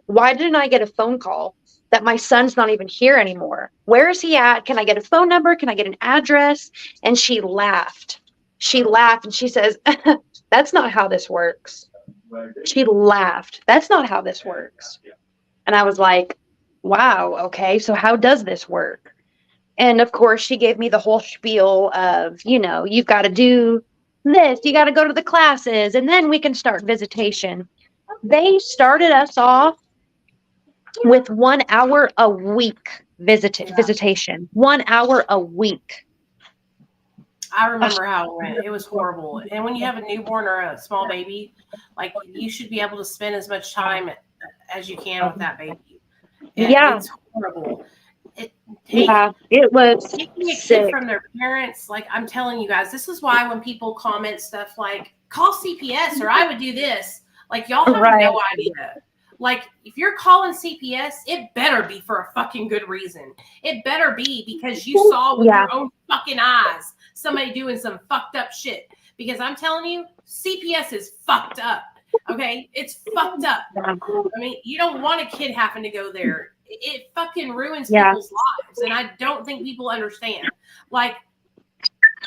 why didn't I get a phone call that my son's not even here anymore? Where is he at? Can I get a phone number? Can I get an address? And she laughed. She laughed and she says, that's not how this works. She laughed. That's not how this works. And I was like, wow, okay, so how does this work? And of course, she gave me the whole spiel of, you know, you've got to do this, you got to go to the classes, and then we can start visitation. They started us off with 1 hour a week visitation. 1 hour a week. I remember how it went. It was horrible. And when you have a newborn or a small baby, like, you should be able to spend as much time as you can with that baby. And it's horrible. It was taking a kid from their parents. Like, I'm telling you guys, this is why when people comment stuff like, call CPS or I would do this, like, y'all have no idea. Like, if you're calling CPS, it better be for a fucking good reason. It better be because you saw with your own fucking eyes somebody doing some fucked up shit. Because I'm telling you, CPS is fucked up. Okay? It's fucked up. I mean, you don't want a kid having to go there. It fucking ruins people's lives. And I don't think people understand. Like,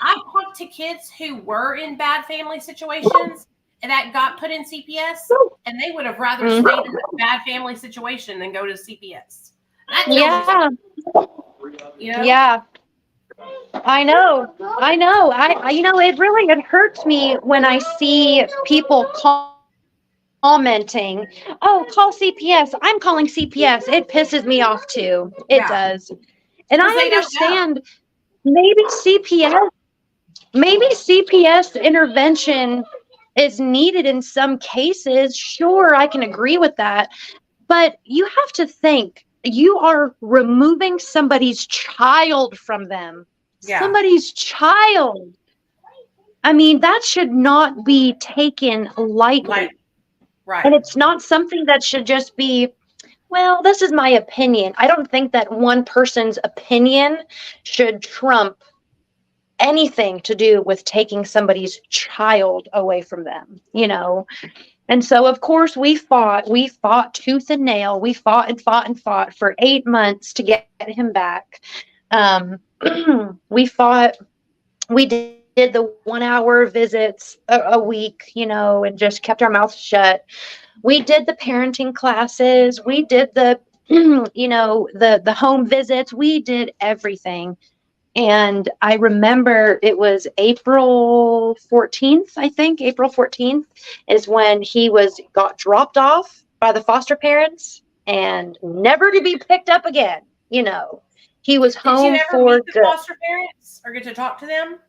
I've talked to kids who were in bad family situations, that got put in CPS, and they would have rather Mhm. stayed in a bad family situation than go to CPS. That tells Yeah. you know? Yeah. I know. It really, it hurts me when I see people commenting, "Oh, call CPS. I'm calling CPS." It pisses me off too. It Yeah. does. And I Because they don't know. understand maybe CPS intervention is needed in some cases. Sure, I can agree with that. But you have to think, you are removing somebody's child from them. Yeah. Somebody's child. I mean, that should not be taken lightly. Right. And it's not something that should just be, well, this is my opinion. I don't think that one person's opinion should trump anything to do with taking somebody's child away from them, you know? And so, of course, we fought tooth and nail. We fought and fought and fought for 8 months to get him back. We fought, we did the 1 hour visits a week, you know, and just kept our mouths shut. We did the parenting classes. We did the, you know, the home visits. We did everything. And I remember it was April 14th, I think. April 14th is when he got dropped off by the foster parents and never to be picked up again. You know, he was home Did you ever for meet the good. foster parents or get to talk to them?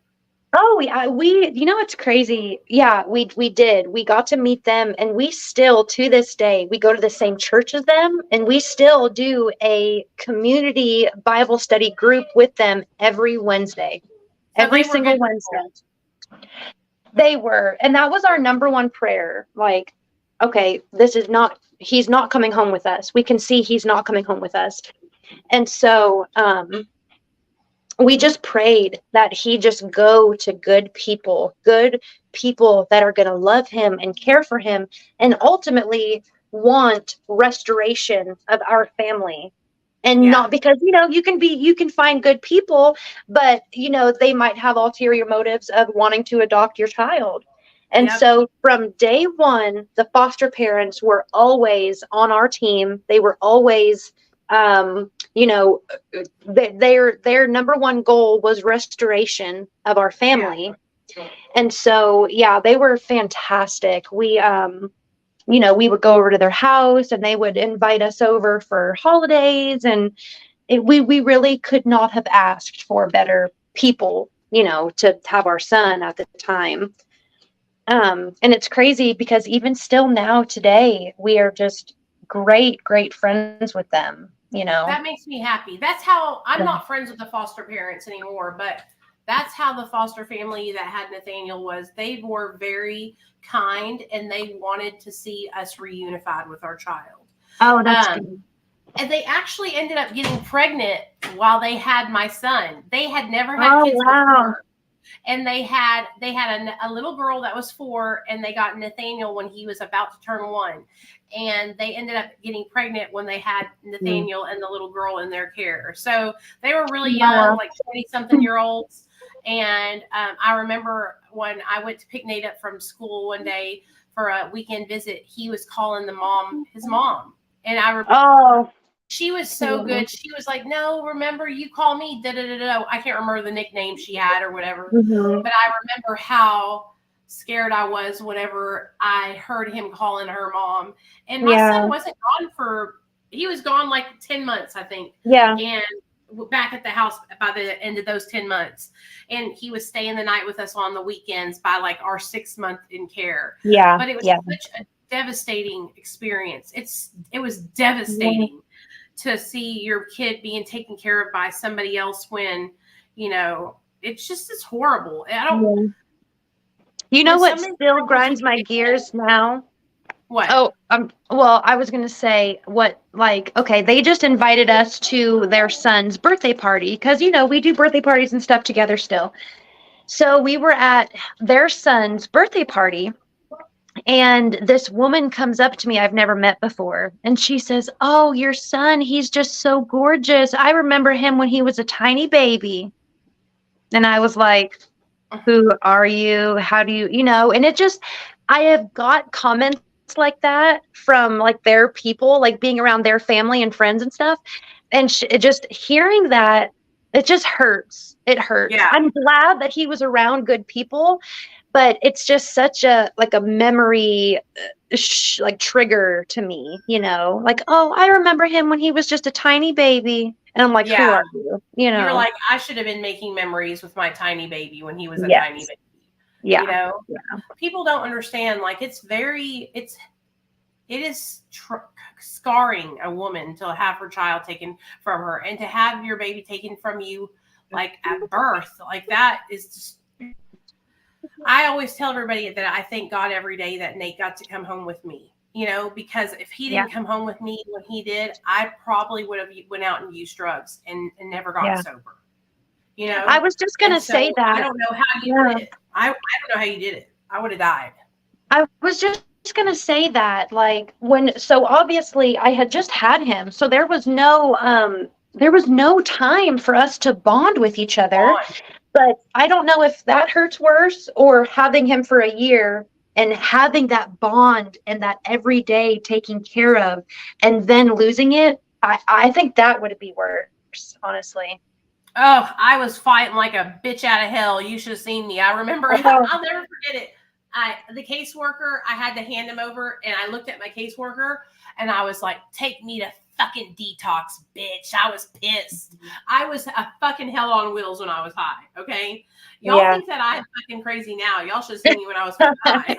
Oh, yeah, you know, it's crazy. Yeah, we did. We got to meet them, and we still, to this day, we go to the same church as them, and we still do a community Bible study group with them every Wednesday. So Every they were single good Wednesday. people. They were, and that was our number one prayer. Like, okay, he's not coming home with us. We can see he's not coming home with us. And so, we just prayed that he just go to good people that are going to love him and care for him and ultimately want restoration of our family. And Yeah. not because, you know, you can find good people, but, you know, they might have ulterior motives of wanting to adopt your child. And Yep. so from day one, the foster parents were always on our team. They were always, you know, their number one goal was restoration of our family. Yeah. And so, yeah, they were fantastic. We, you know, we would go over to their house and they would invite us over for holidays. And we really could not have asked for better people, you know, to have our son at the time. And it's crazy because even still now today, we are just great friends with them, you know. That makes me happy. That's how I'm not friends with the foster parents anymore, but that's how the foster family that had Nathaniel was. They were very kind and they wanted to see us reunified with our child. Oh, that's good. And they actually ended up getting pregnant while they had my son. They had never had kids before. And they had a little girl that was 4, and they got Nathaniel when he was about to turn 1. And they ended up getting pregnant when they had Nathaniel and the little girl in their care. So they were really young, like 20-something-year-olds. And I remember when I went to pick Nate up from school one day for a weekend visit, he was calling his mom. And I remember she was so good. She was like, "No, remember, you call me, da-da-da-da." I can't remember the nickname she had or whatever. Mm-hmm. But I remember how scared I was whenever I heard him calling her mom. And my son wasn't gone he was gone like 10 months, I think. Yeah. And back at the house by the end of those 10 months. And he was staying the night with us on the weekends by like our 6th month in care. Yeah. But it was such a devastating experience. It was devastating to see your kid being taken care of by somebody else when, you know, it's horrible. I don't. You know what still grinds my gears now? What? Oh, well, I was going to say okay, they just invited us to their son's birthday party because, you know, we do birthday parties and stuff together still. So we were at their son's birthday party. And this woman comes up to me I've never met before. And she says, "Oh, your son, he's just so gorgeous. I remember him when he was a tiny baby." And I was like, "Who are you? How do you, you know?" And it just, I have got comments like that from like their people, like being around their family and friends and stuff. And just hearing that, it just hurts. It hurts. Yeah. I'm glad that he was around good people, but it's just such a like a memory like trigger to me, like, oh, I remember him when he was just a tiny baby. And I'm like, who Yeah. are you? You're like, I should have been making memories with my tiny baby when he was a Yes. tiny baby. Yeah. Yeah. People don't understand. Like, it is scarring a woman to have her child taken from her, and to have your baby taken from you, like at birth, like that is just. I always tell everybody that I thank God every day that Nate got to come home with me, because if he didn't come home with me when he did, I probably would have went out and used drugs and never got sober. I was just going to say that. I don't know how you did it. I don't know how you did it. I would have died. I was just going to say that, like, so obviously I had just had him. So there was no time for us to bond with each other. But I don't know if that hurts worse, or having him for a year and having that bond and that every day taking care of, and then losing it. I think that would be worse, honestly. Oh, I was fighting like a bitch out of hell. You should have seen me. I remember, I'll never forget it. The caseworker, I had to hand him over, and I looked at my caseworker and I was like, take me to fucking detox, bitch. I was pissed. I was a fucking hell on wheels when I was high. Okay. Y'all think that I'm fucking crazy now. Y'all should have seen me when I was high.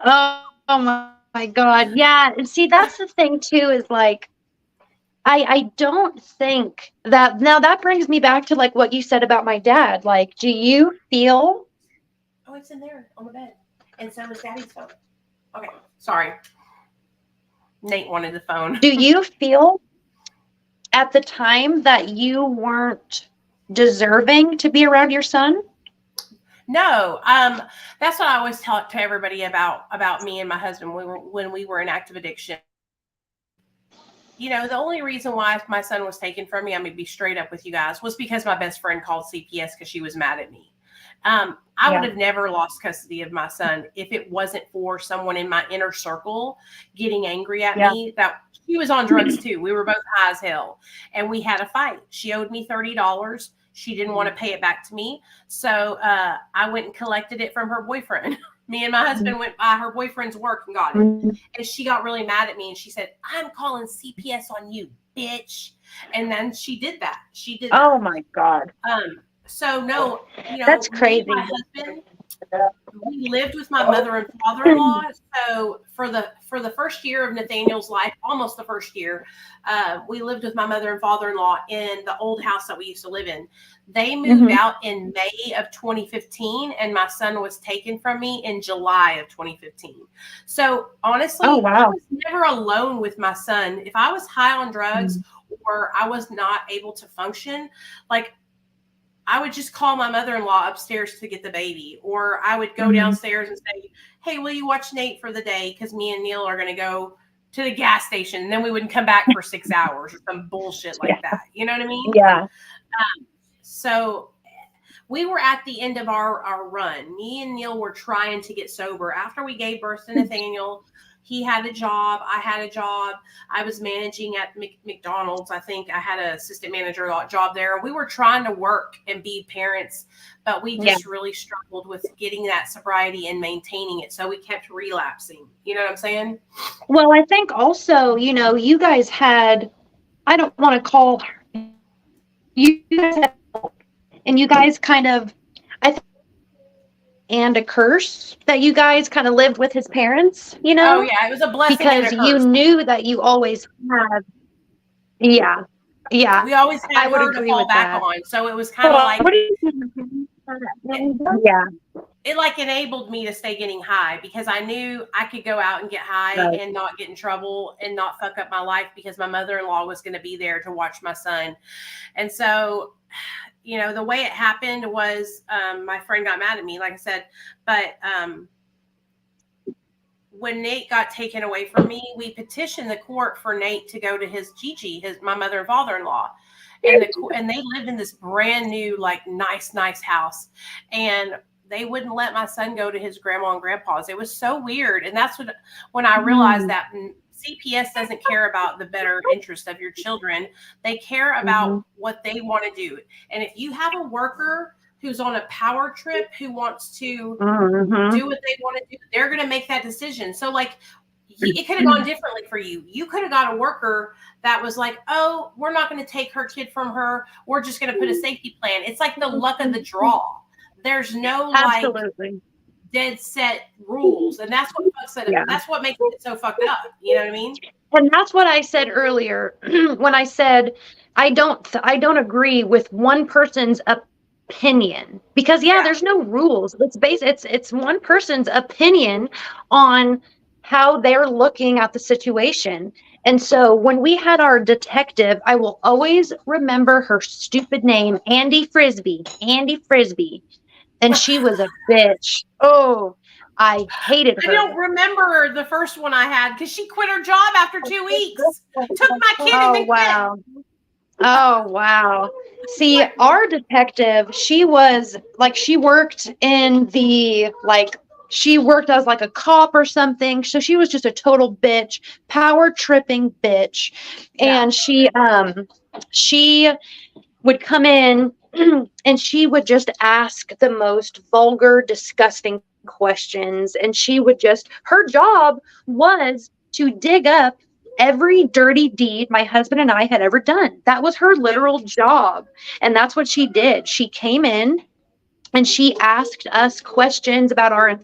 Oh my God. Yeah. And see, that's the thing too, is like, I don't think that, now that brings me back to like what you said about my dad. Like, do you feel? Oh, it's in there on the bed. And so is Daddy's phone. Okay. Sorry. Nate wanted the phone. Do you feel at the time that you weren't deserving to be around your son? No. That's what I always talk to everybody about me and my husband when we were in active addiction. The only reason why my son was taken from me, I'm going to be straight up with you guys, was because my best friend called CPS because she was mad at me. I would have never lost custody of my son if it wasn't for someone in my inner circle getting angry at me. That she was on drugs too. We were both high as hell, and we had a fight. She owed me $30. She didn't want to pay it back to me. So I went and collected it from her boyfriend. Me and my husband went by her boyfriend's work and got it. And she got really mad at me, and she said, I'm calling CPS on you, bitch. And then she did that. Oh my God. So no, that's crazy. My husband, we lived with my mother and father-in-law. So for the first year of Nathaniel's life, almost the first year, we lived with my mother and father-in-law in the old house that we used to live in. They moved out in May of 2015, and my son was taken from me in July of 2015. So honestly, I was never alone with my son. If I was high on drugs or I was not able to function, like, I would just call my mother-in-law upstairs to get the baby, or I would go downstairs and say, hey, will you watch Nate for the day? Because me and Neil are going to go to the gas station. And then we wouldn't come back for 6 hours or some bullshit like that. You know what I mean? Yeah. So we were at the end of our run. Me and Neil were trying to get sober. After we gave birth to Nathaniel, he had a job. I had a job. I was managing at McDonald's. I think I had an assistant manager job there. We were trying to work and be parents, but we just really struggled with getting that sobriety and maintaining it. So we kept relapsing. You know what I'm saying? Well, I think also, you guys had, I don't want to call you guys had, and you guys kind of, I think, and a curse that you guys kind of lived with his parents, Oh yeah, it was a blessing because and a curse. you knew that you always had. Yeah. We always had her to fall back on, so it was kind of like it like enabled me to stay getting high, because I knew I could go out and get high and not get in trouble and not fuck up my life, because my mother-in-law was going to be there to watch my son. And so, the way it happened was my friend got mad at me, like I said, but when Nate got taken away from me, we petitioned the court for Nate to go to his Gigi, my mother and father-in-law. And they lived in this brand new, like, nice house. And they wouldn't let my son go to his grandma and grandpa's. It was so weird. And that's when I realized that CPS doesn't care about the better interest of your children. They care about what they want to do. And if you have a worker who's on a power trip, who wants to do what they want to do, they're going to make that decision. So like, it could have gone differently for you. You could have got a worker that was like, oh, we're not going to take her kid from her. We're just going to put a safety plan. It's like the luck of the draw. There's no like dead set rules. And that's what fucks it. That's what makes it so fucked up. You know what I mean? And that's what I said earlier when I said I don't agree with one person's opinion, because there's no rules. It's one person's opinion on how they're looking at the situation. And so when we had our detective, I will always remember her stupid name, Andy Frisbee. And she was a bitch. Oh, I hated her. I don't remember the first one I had because she quit her job after 2 weeks. Took my kid and then quit. Oh, wow. See, our detective, she worked in the, she worked as like a cop or something. So she was just a total bitch, power tripping bitch. And she would come in and she would just ask the most vulgar, disgusting questions. And she would her job was to dig up every dirty deed my husband and I had ever done. That was her literal job. And that's what she did. She came in and she asked us questions about our,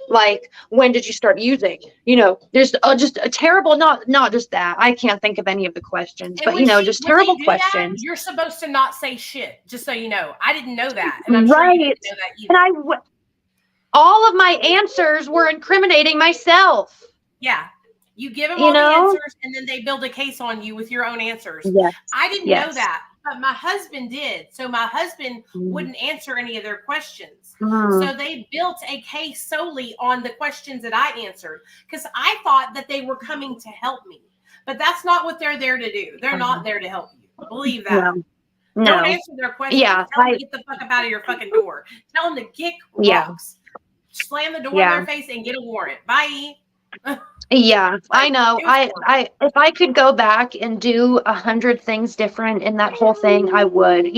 like, when did you start using? There's just a terrible, not just that. I can't think of any of the questions, but just terrible questions. You're supposed to not say shit, just so you know. I didn't know that. And I'm sure you didn't know that either. And all of my answers were incriminating myself. Yeah. You give them all the answers and then they build a case on you with your own answers. Yes. I didn't know that, but my husband did. So my husband wouldn't answer any of their questions. So they built a case solely on the questions that I answered because I thought that they were coming to help me. But that's not what they're there to do. They're not there to help you. Believe that. No. Don't answer their questions. Tell them to get the fuck up out of your fucking door. Tell them to kick rocks. Slam the door in their face and get a warrant. Bye. Yeah, I know. I if I could go back and do 100 things different in that whole thing, I would,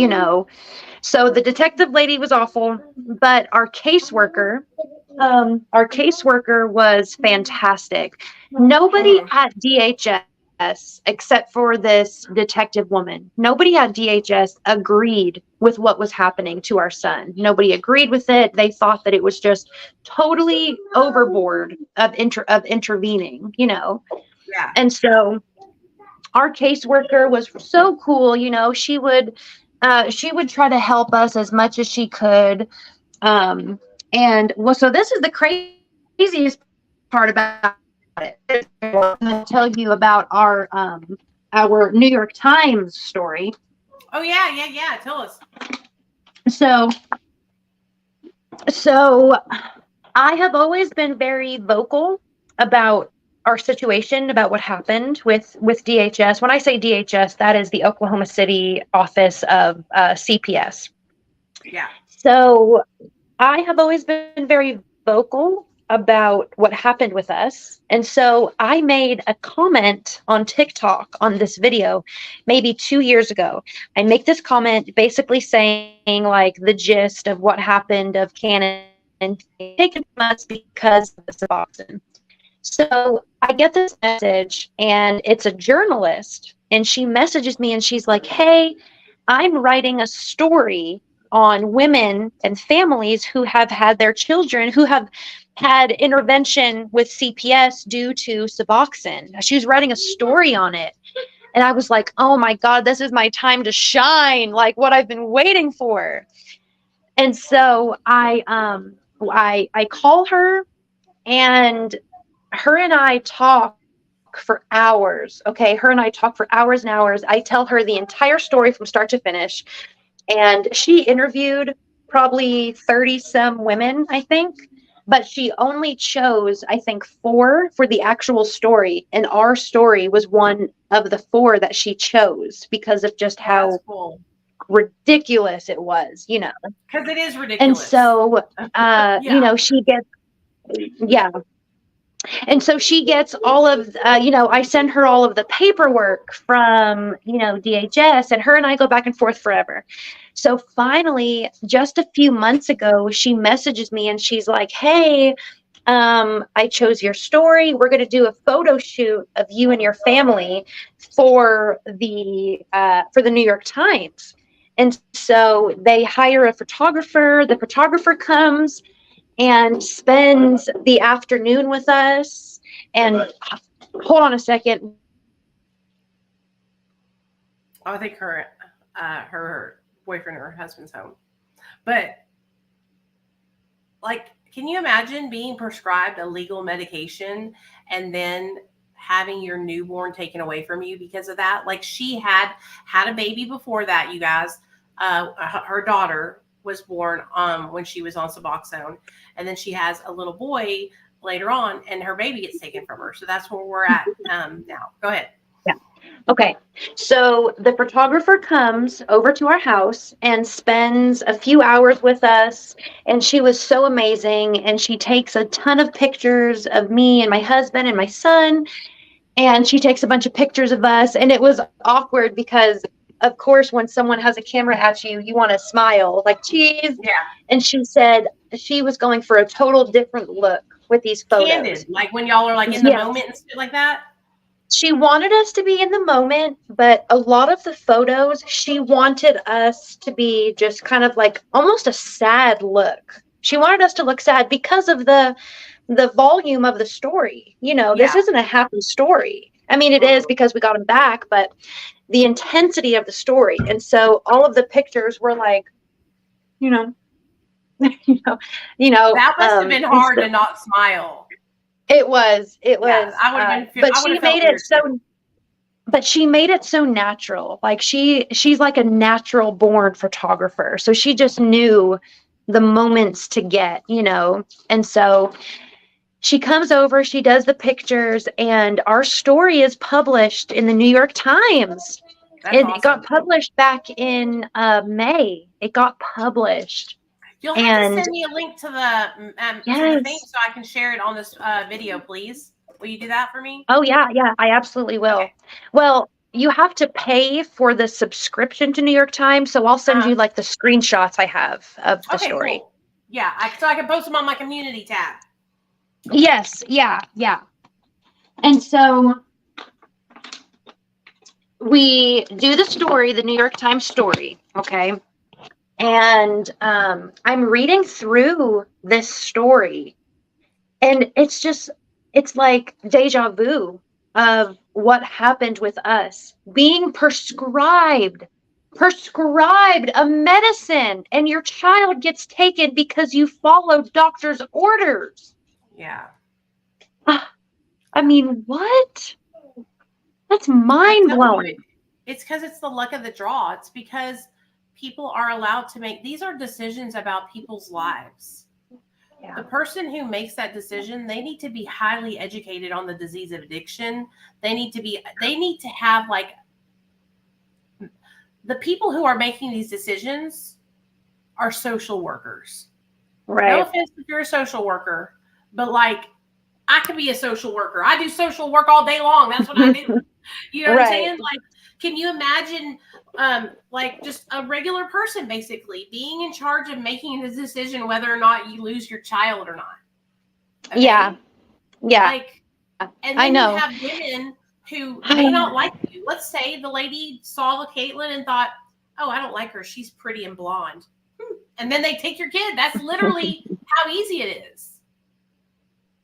So the detective lady was awful, but our caseworker was fantastic. Nobody at DHS, except for this detective woman, nobody at DHS agreed with what was happening to our son. Nobody agreed with it. They thought that it was just totally overboard of intervening, Yeah. And so our caseworker was so cool, she would try to help us as much as she could. So this is the craziest part about it. I'm going to tell you about our New York Times story. Oh yeah. Tell us. So I have always been very vocal about our situation, about what happened with DHS. When I say DHS, that is the Oklahoma City office of CPS. Yeah. So I have always been very vocal about what happened with us. And so I made a comment on TikTok on this video maybe 2 years ago. I make this comment basically saying like the gist of what happened of Cannon taken from us because of the Suboxone. So I get this message and it's a journalist and she messages me and she's like, hey, I'm writing a story on women and families who have had their children who have had intervention with CPS due to Suboxone. She was writing a story on it. And I was like, oh my God, this is my time to shine, like what I've been waiting for. And so I call her and her and I talk for hours. Okay. Her and I talk for hours and hours. I tell her the entire story from start to finish. And she interviewed probably 30 some women, I think, but she only chose, I think, 4 for the actual story. And our story was one of the 4 that she chose because of just how ridiculous it was, you know. Because it is ridiculous. And so, Yeah. you know, she gets, yeah. And so she gets all of, you know, I send her all of the paperwork from, you know, DHS, and her and I go back and forth forever. So finally, just a few months ago, she messages me and she's like, hey, I chose your story. We're going to do a photo shoot of you and your family for the New York Times. And so they hire a photographer. The photographer comes and spends the afternoon with us. And hold on a second. I think her boyfriend or her husband's home. But like, can you imagine being prescribed illegal medication and then having your newborn taken away from you because of that? Like, she had a baby before that, you guys. Her daughter was born when she was on Suboxone, and then she has a little boy later on, and her baby gets taken from her. So that's where we're at now. Go ahead. Yeah. Okay. So the photographer comes over to our house and spends a few hours with us, and she was so amazing. And she takes a ton of pictures of me and my husband and my son, and she takes a bunch of pictures of us. And it was awkward because, of course, when someone has a camera at you, you want to smile like, geez. Yeah. And she said she was going for a total different look with these photos. Candid, like when y'all are like in the moment and stuff like that. She wanted us to be in the moment, but a lot of the photos, she wanted us to be just kind of like almost a sad look. She wanted us to look sad because of the volume of the story. You know, this isn't a happy story. I mean, it is because we got him back, but the intensity of the story. And so all of the pictures were like, you know, that must have been hard to not smile. It was. I would have been. But she made it so. But she made it so natural. Like she's like a natural born photographer. So she just knew the moments to get, you know. And so she comes over, she does the pictures, and our story is published in the New York Times. It got published back in May. It got published. You'll have to send me a link to the thing so I can share it on this video, please. Will you do that for me? Oh, yeah, I absolutely will. Okay. Well, you have to pay for the subscription to New York Times, so I'll send you like the screenshots I have of the story. Cool. Yeah, so I can post them on my community tab. Yes, yeah. And so we do the story, the New York Times story, okay? And I'm reading through this story, and it's like deja vu of what happened with us being prescribed a medicine, and your child gets taken because you followed doctor's orders. Yeah. I mean, what? That's mind blowing. It's because it's the luck of the draw. It's because people are allowed to make, these are decisions about people's lives. Yeah. The person who makes that decision, they need to be highly educated on the disease of addiction. They need to have like, the people who are making these decisions are social workers. Right. No offense if you're a social worker, but like, I could be a social worker. I do social work all day long. That's what I do. You know what I'm saying? Like, can you imagine like just a regular person basically being in charge of making the decision whether or not you lose your child or not? Okay? Yeah. Like, and then I know. You have women who may not like you. Let's say the lady saw the Caitlyn and thought, oh, I don't like her. She's pretty and blonde. And then they take your kid. That's literally how easy it is.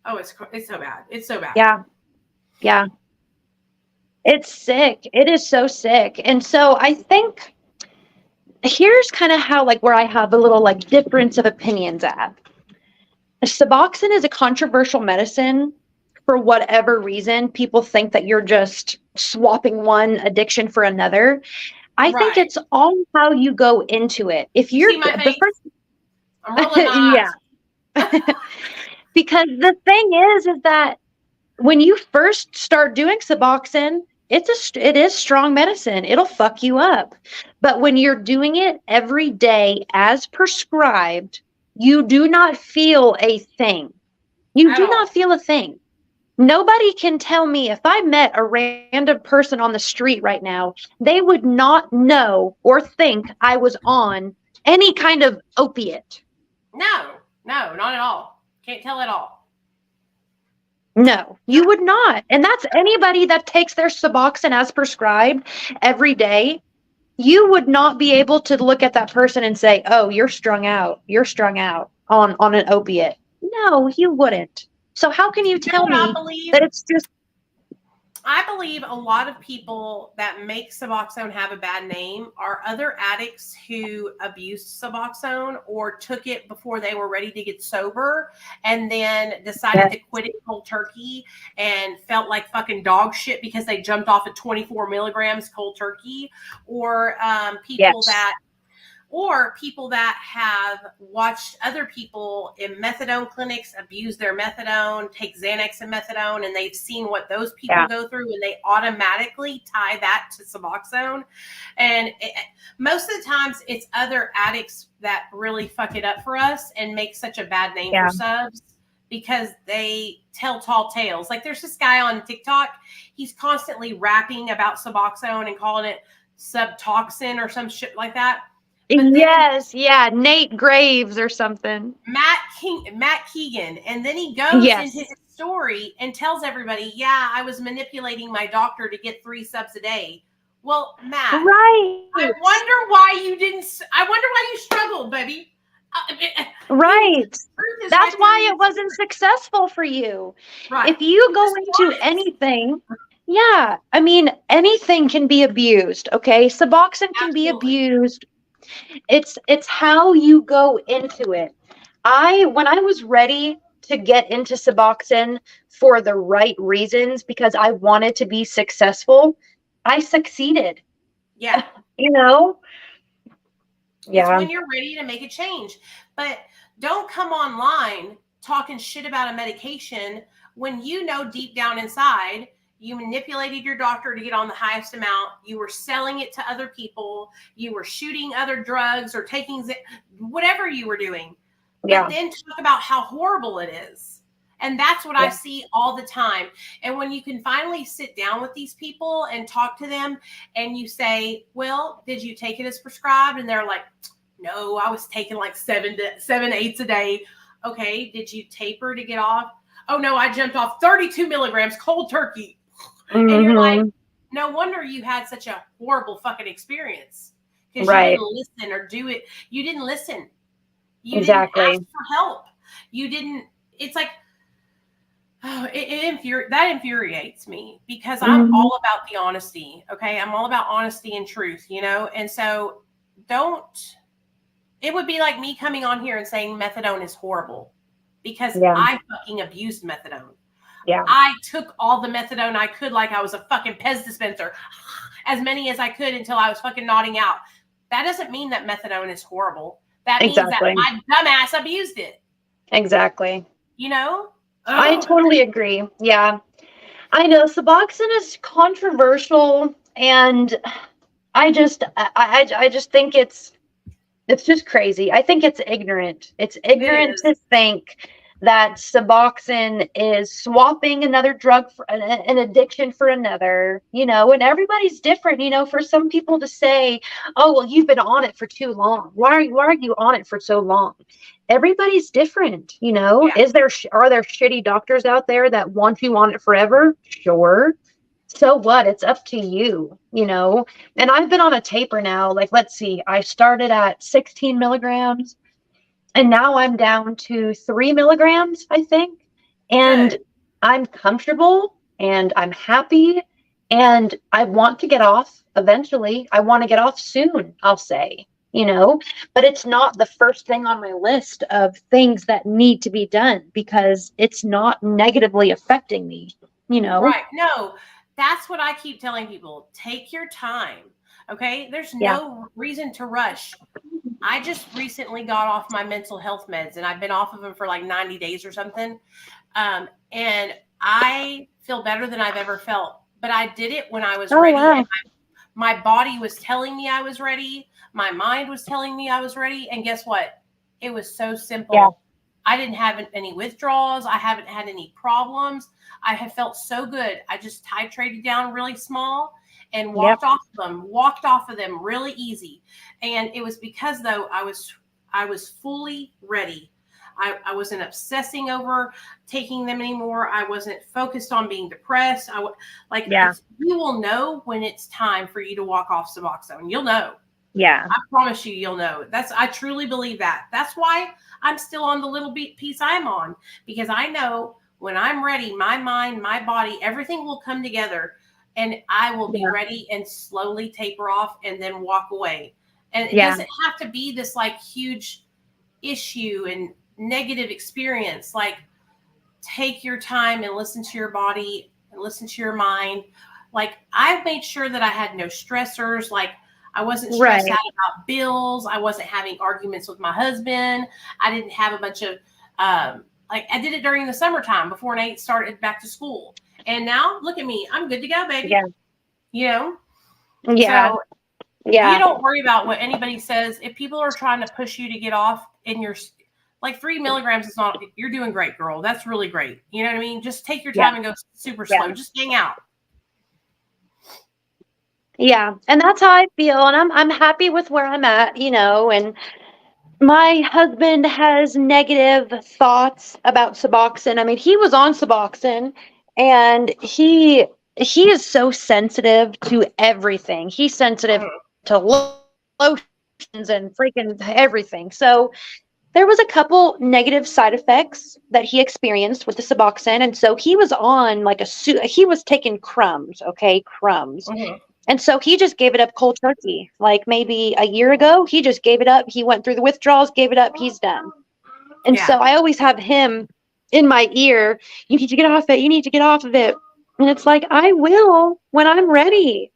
Oh, it's so bad. It's so bad. Yeah. It's sick. It is so sick. And so I think here's kind of how, like, where I have a little like difference of opinions at. Suboxone is a controversial medicine for whatever reason. People think that you're just swapping one addiction for another. I think it's all how you go into it. If you're the first, I'm rolling my eyes. Because the thing is that when you first start doing Suboxone, it is strong medicine. It'll fuck you up. But when you're doing it every day as prescribed, you do not feel a thing. You At do all. not feel a thing. Nobody can tell me if I met a random person on the street right now, they would not know or think I was on any kind of opiate. No, not at all. Can't tell at all. No, you would not. And that's anybody that takes their Suboxone as prescribed every day. You would not be able to look at that person and say, oh, you're strung out. You're strung out on an opiate. No, you wouldn't. So how can you tell what I me believe? that it's just... I believe a lot of people that make Suboxone have a bad name are other addicts who abused Suboxone or took it before they were ready to get sober and then decided to quit it cold turkey and felt like fucking dog shit because they jumped off at 24 milligrams cold turkey, or people that have watched other people in methadone clinics abuse their methadone, take Xanax and methadone, and they've seen what those people go through, and they automatically tie that to Suboxone. And most of the times it's other addicts that really fuck it up for us and make such a bad name for subs because they tell tall tales. Like there's this guy on TikTok, he's constantly rapping about Suboxone and calling it subtoxin or some shit like that. Yes, Nate Graves or something. Matt Keegan. And then he goes in his story and tells everybody, I was manipulating my doctor to get 3 subs a day. Well, Matt, right. I wonder why you struggled, baby. Right. That's why it wasn't successful for you. Right. If you go into anything, I mean, anything can be abused, okay? Suboxone can be abused. It's how you go into it. When I was ready to get into Suboxone for the right reasons, because I wanted to be successful, I succeeded. Yeah. You know? It's when you're ready to make a change. But don't come online talking shit about a medication when you know deep down inside you manipulated your doctor to get on the highest amount. You were selling it to other people. You were shooting other drugs or taking whatever you were doing. But then talk about how horrible it is. And that's what I see all the time. And when you can finally sit down with these people and talk to them and you say, well, did you take it as prescribed? And they're like, no, I was taking like 7 8s a day. Okay. Did you taper to get off? Oh no, I jumped off 32 milligrams cold turkey. And you're like, no wonder you had such a horrible fucking experience because you didn't listen or do it. You didn't listen. You didn't ask for help. You didn't. It's like, that infuriates me because I'm all about the honesty. Okay, I'm all about honesty and truth. And so it would be like me coming on here and saying methadone is horrible because I fucking abused methadone. Yeah. I took all the methadone I could like I was a fucking Pez dispenser, as many as I could until I was fucking nodding out. That doesn't mean that methadone is horrible. That means that my dumbass abused it. Exactly. I totally agree. Yeah. I know Suboxone is controversial and I just think it's just crazy. I think it's ignorant. It's ignorant to think that Suboxone is swapping another drug for an addiction for another, and everybody's different, for some people to say, oh, well, you've been on it for too long. Why are you on it for so long? Everybody's different, are there shitty doctors out there that want you on it forever? Sure. So what? It's up to you, and I've been on a taper now. Like, let's see, I started at 16 milligrams. And now I'm down to 3 milligrams, I think. And I'm comfortable and I'm happy and I want to get off eventually. I want to get off soon, I'll say, but it's not the first thing on my list of things that need to be done because it's not negatively affecting me, Right. No, that's what I keep telling people. Take your time. Okay. There's no reason to rush. I just recently got off my mental health meds and I've been off of them for like 90 days or something. And I feel better than I've ever felt but I did it when I was Oh, ready. wow. And my body was telling me I was ready. My mind was telling me I was ready. And guess what? It was so simple. Yeah. I didn't have any withdrawals. I haven't had any problems. I have felt so good. I just titrated down really small and walked off of them really easy. And it was because, though, I was fully ready. I wasn't obsessing over taking them anymore. I wasn't focused on being depressed. You will know when it's time for you to walk off Suboxone. You'll know. Yeah. I promise you'll know. I truly believe that. That's why I'm still on the little piece I'm on, because I know when I'm ready, my mind, my body, everything will come together, and I will be ready and slowly taper off and then walk away. And it doesn't have to be this like huge issue and negative experience. Like, take your time and listen to your body and listen to your mind. Like, I've made sure that I had no stressors. Like, I wasn't stressed out about bills. I wasn't having arguments with my husband. I didn't have a bunch of, I did it during the summertime before Nate started back to school. And now look at me. I'm good to go, baby. Yeah. You know? Yeah. So yeah. you don't worry about what anybody says. If people are trying to push you to get off in your, like 3 milligrams is not, you're doing great, girl. That's really great. You know what I mean? Just take your time and go super slow. Just hang out. Yeah. And that's how I feel. And I'm happy with where I'm at, you know, and my husband has negative thoughts about Suboxone. I mean, he was on Suboxone, and he is so sensitive to everything. He's sensitive to lotions and freaking everything. So there was a couple negative side effects that he experienced with the Suboxone, and so he was on like he was taking crumbs, crumbs. Mm-hmm. And so he just gave it up cold turkey. Like maybe a year ago, he just gave it up. He went through the withdrawals, gave it up. He's done. And so I always have him in my ear. You need to get off it. You need to get off of it. And it's like, I will when I'm ready.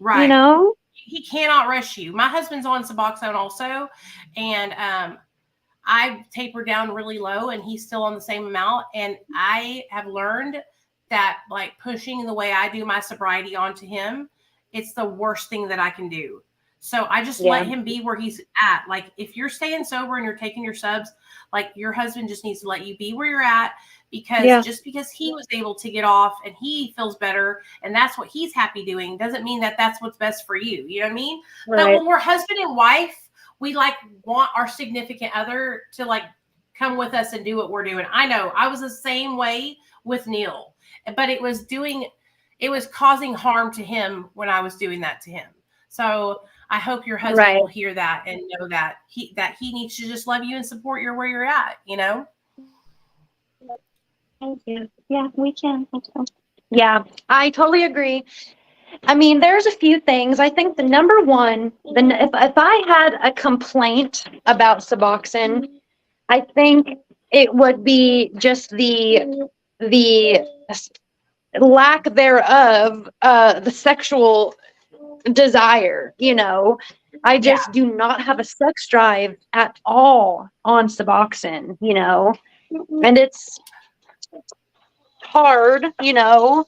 Right. You know? He cannot rush you. My husband's on Suboxone also. And I tapered down really low, and he's still on the same amount. And I have learned that, like, pushing the way I do my sobriety onto him, it's the worst thing that I can do. So I just let him be where he's at. Like, if you're staying sober and you're taking your subs, like, your husband just needs to let you be where you're at, because just because he was able to get off and he feels better and that's what he's happy doing doesn't mean that that's what's best for you. You know what I mean? Right. But when we're husband and wife, we like want our significant other to like come with us and do what we're doing. I know I was the same way with Neil, but it was causing harm to him when I was doing that to him. So I hope your husband will hear that and know that he needs to just love you and support you where you're at, you know? Thank you. Yeah, we can. Yeah, I totally agree. I mean, there's a few things. I think the number one, if I had a complaint about Suboxone, I think it would be just the lack thereof, the sexual desire, you know. I just do not have a sex drive at all on Suboxone, you know, and it's hard, you know,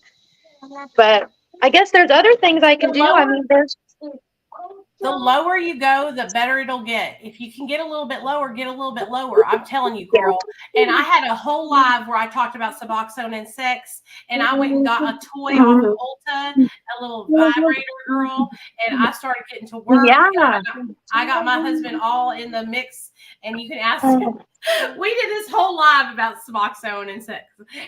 but I guess there's other things I can do. I mean, the lower you go, the better it'll get. If you can get a little bit lower, get a little bit lower. I'm telling you, girl. And I had a whole live where I talked about Suboxone and sex, and I went and got a toy off of Ulta, a little vibrator, girl, and I started getting to work. Yeah. I got my husband all in the mix, and you can ask him. We did this whole live about Suboxone and sex,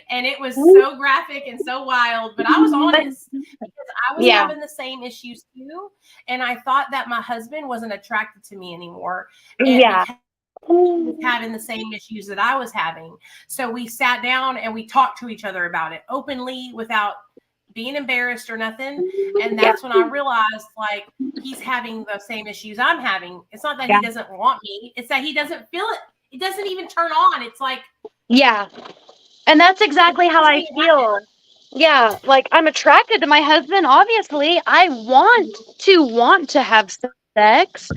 and it was so graphic and so wild, but I was honest because I was having the same issues too, and I thought that my husband wasn't attracted to me anymore. And he was having the same issues that I was having. So we sat down and we talked to each other about it openly without being embarrassed or nothing. And that's when I realized, like, he's having the same issues I'm having. It's not that he doesn't want me. It's that he doesn't feel it. It doesn't even turn on. It's like, and that's exactly how I feel. Yeah, like, I'm attracted to my husband. Obviously, I want to have sex,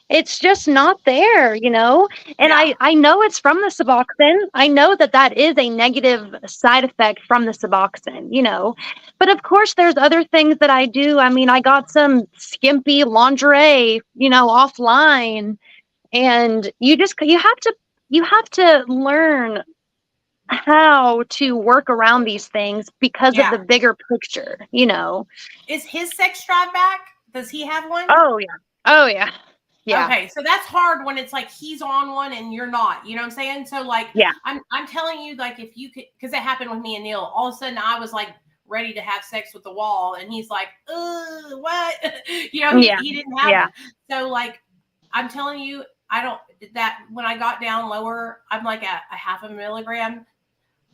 It's just not there, you know? And Yeah. I know it's from the Suboxone. I know that that is a negative side effect from the Suboxone, you know? But of course, there's other things that I do. I mean, I got some skimpy lingerie, you know, offline. And you have to learn how to work around these things because of Yeah. the bigger picture, you know? Is his sex drive back? Does he have one? Oh, yeah. Oh, yeah. Yeah. Okay, so that's hard when it's like he's on one and you're not. You know what I'm saying? So like, Yeah. I'm telling you, like, if you could, because it happened with me and Neil. All of a sudden, I was like ready to have sex with the wall, and he's like, what?" You know, Yeah. he didn't have Yeah. it. So like, I'm telling you, I don't that when I got down lower, I'm like at a half a milligram.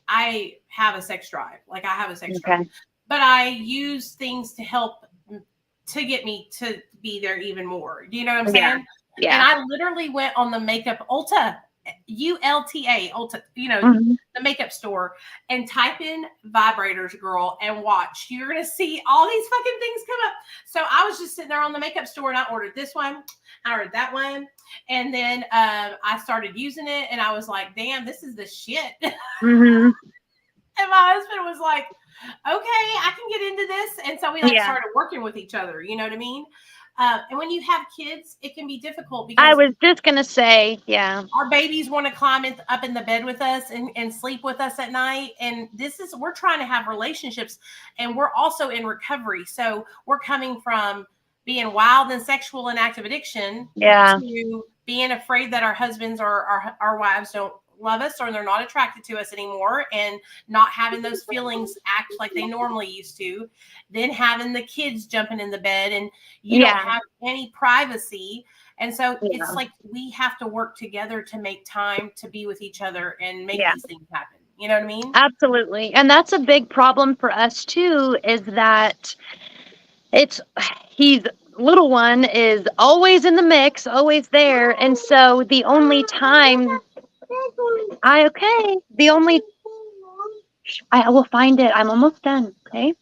I have a sex drive. Like I have a sex drive, Okay. but I use things to help to get me to be there even more. Do you know what I'm Yeah. saying? Yeah. And I literally went on the makeup Ulta, Ulta, you know, Mhm. the makeup store, and type in vibrators, girl, and watch. You're gonna see all these fucking things come up. So I was just sitting there on the makeup store, and I ordered this one, I ordered that one, and then I started using it, and I was like, "Damn, this is the shit." Mhm. And my husband was like, "Okay, I can get into this." And so we like Yeah. started working with each other. You know what I mean? And when you have kids, it can be difficult I because was just gonna say, yeah. our babies want to climb up in the bed with us and sleep with us at night. And we're trying to have relationships, and we're also in recovery. So we're coming from being wild and sexual and active addiction Yeah. to being afraid that our husbands or our wives don't love us or they're not attracted to us anymore, and not having those feelings act like they normally used to, then having the kids jumping in the bed and you don't Yeah. have any privacy. And so Yeah. it's like we have to work together to make time to be with each other and make Yeah. these things happen. You know what I mean? Absolutely. And that's a big problem for us too, is that he's little one is always in the mix, always there. And so the only time the only I will find it. I'm almost done. Okay.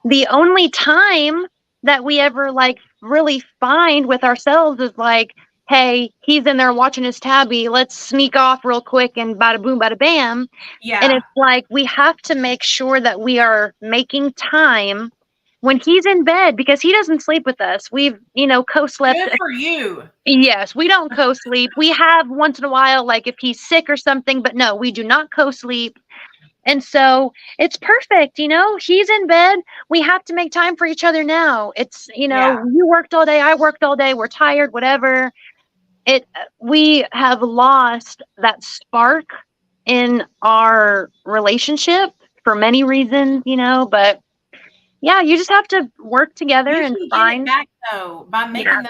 The only time that we ever like really find with ourselves is like, hey, he's in there watching his tabby. Let's sneak off real quick and bada boom, bada bam. And Yeah. it's like we have to make sure that we are making time when he's in bed because he doesn't sleep with us. We've, you know, co-slept. Good for you. Yes, we don't co-sleep. We have once in a while, like if he's sick or something, but no, we do not co-sleep. And so it's perfect, you know, he's in bed. We have to make time for each other now. It's, you know, Yeah. you worked all day, I worked all day, we're tired, whatever. We have lost that spark in our relationship for many reasons, you know, but yeah, you just have to work together You and can get it find, back though by yeah,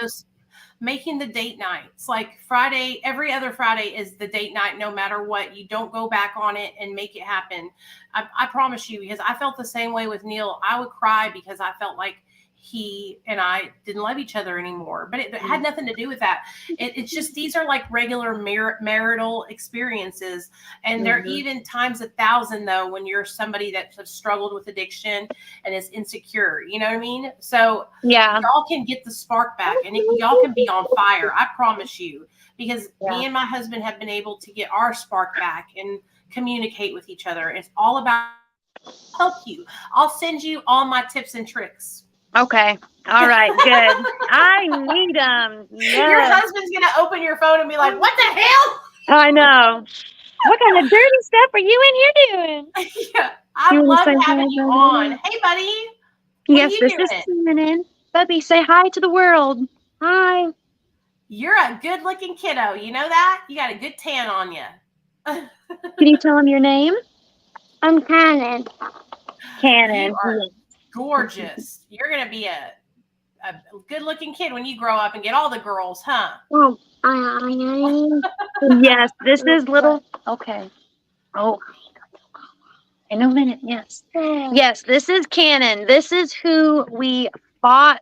making the date nights. Like Friday, every other Friday is the date night, no matter what. You don't go back on it and make it happen. I promise you, because I felt the same way with Neil. I would cry because I felt like he and I didn't love each other anymore, but it had nothing to do with that. It's just, these are like regular marital experiences. And there are even times 1,000 though, when you're somebody that has struggled with addiction and is insecure, you know what I mean? So yeah, y'all can get the spark back and y'all can be on fire. I promise you, because yeah. me and my husband have been able to get our spark back and communicate with each other. It's all about help you. I'll send you all my tips and tricks. Okay. All right. Good. I need them. Your Yes. husband's gonna open your phone and be like, "What the hell?" I know. What kind of dirty stuff are you in here doing? Yeah, I You wanna love say having hi, you buddy? on. Hey, buddy. What Yes, are you this is doing? Shannon. Bubby, say hi to the world. Hi. You're a good-looking kiddo. You know that? You got a good tan on you. Can you tell him your name? I'm Cannon. Cannon. You are gorgeous. You're gonna be a good-looking kid when you grow up and get all the girls, huh? Oh, yes, this is little. Okay. Oh, in a minute. Yes. Yes, this is Cannon. This is who we fought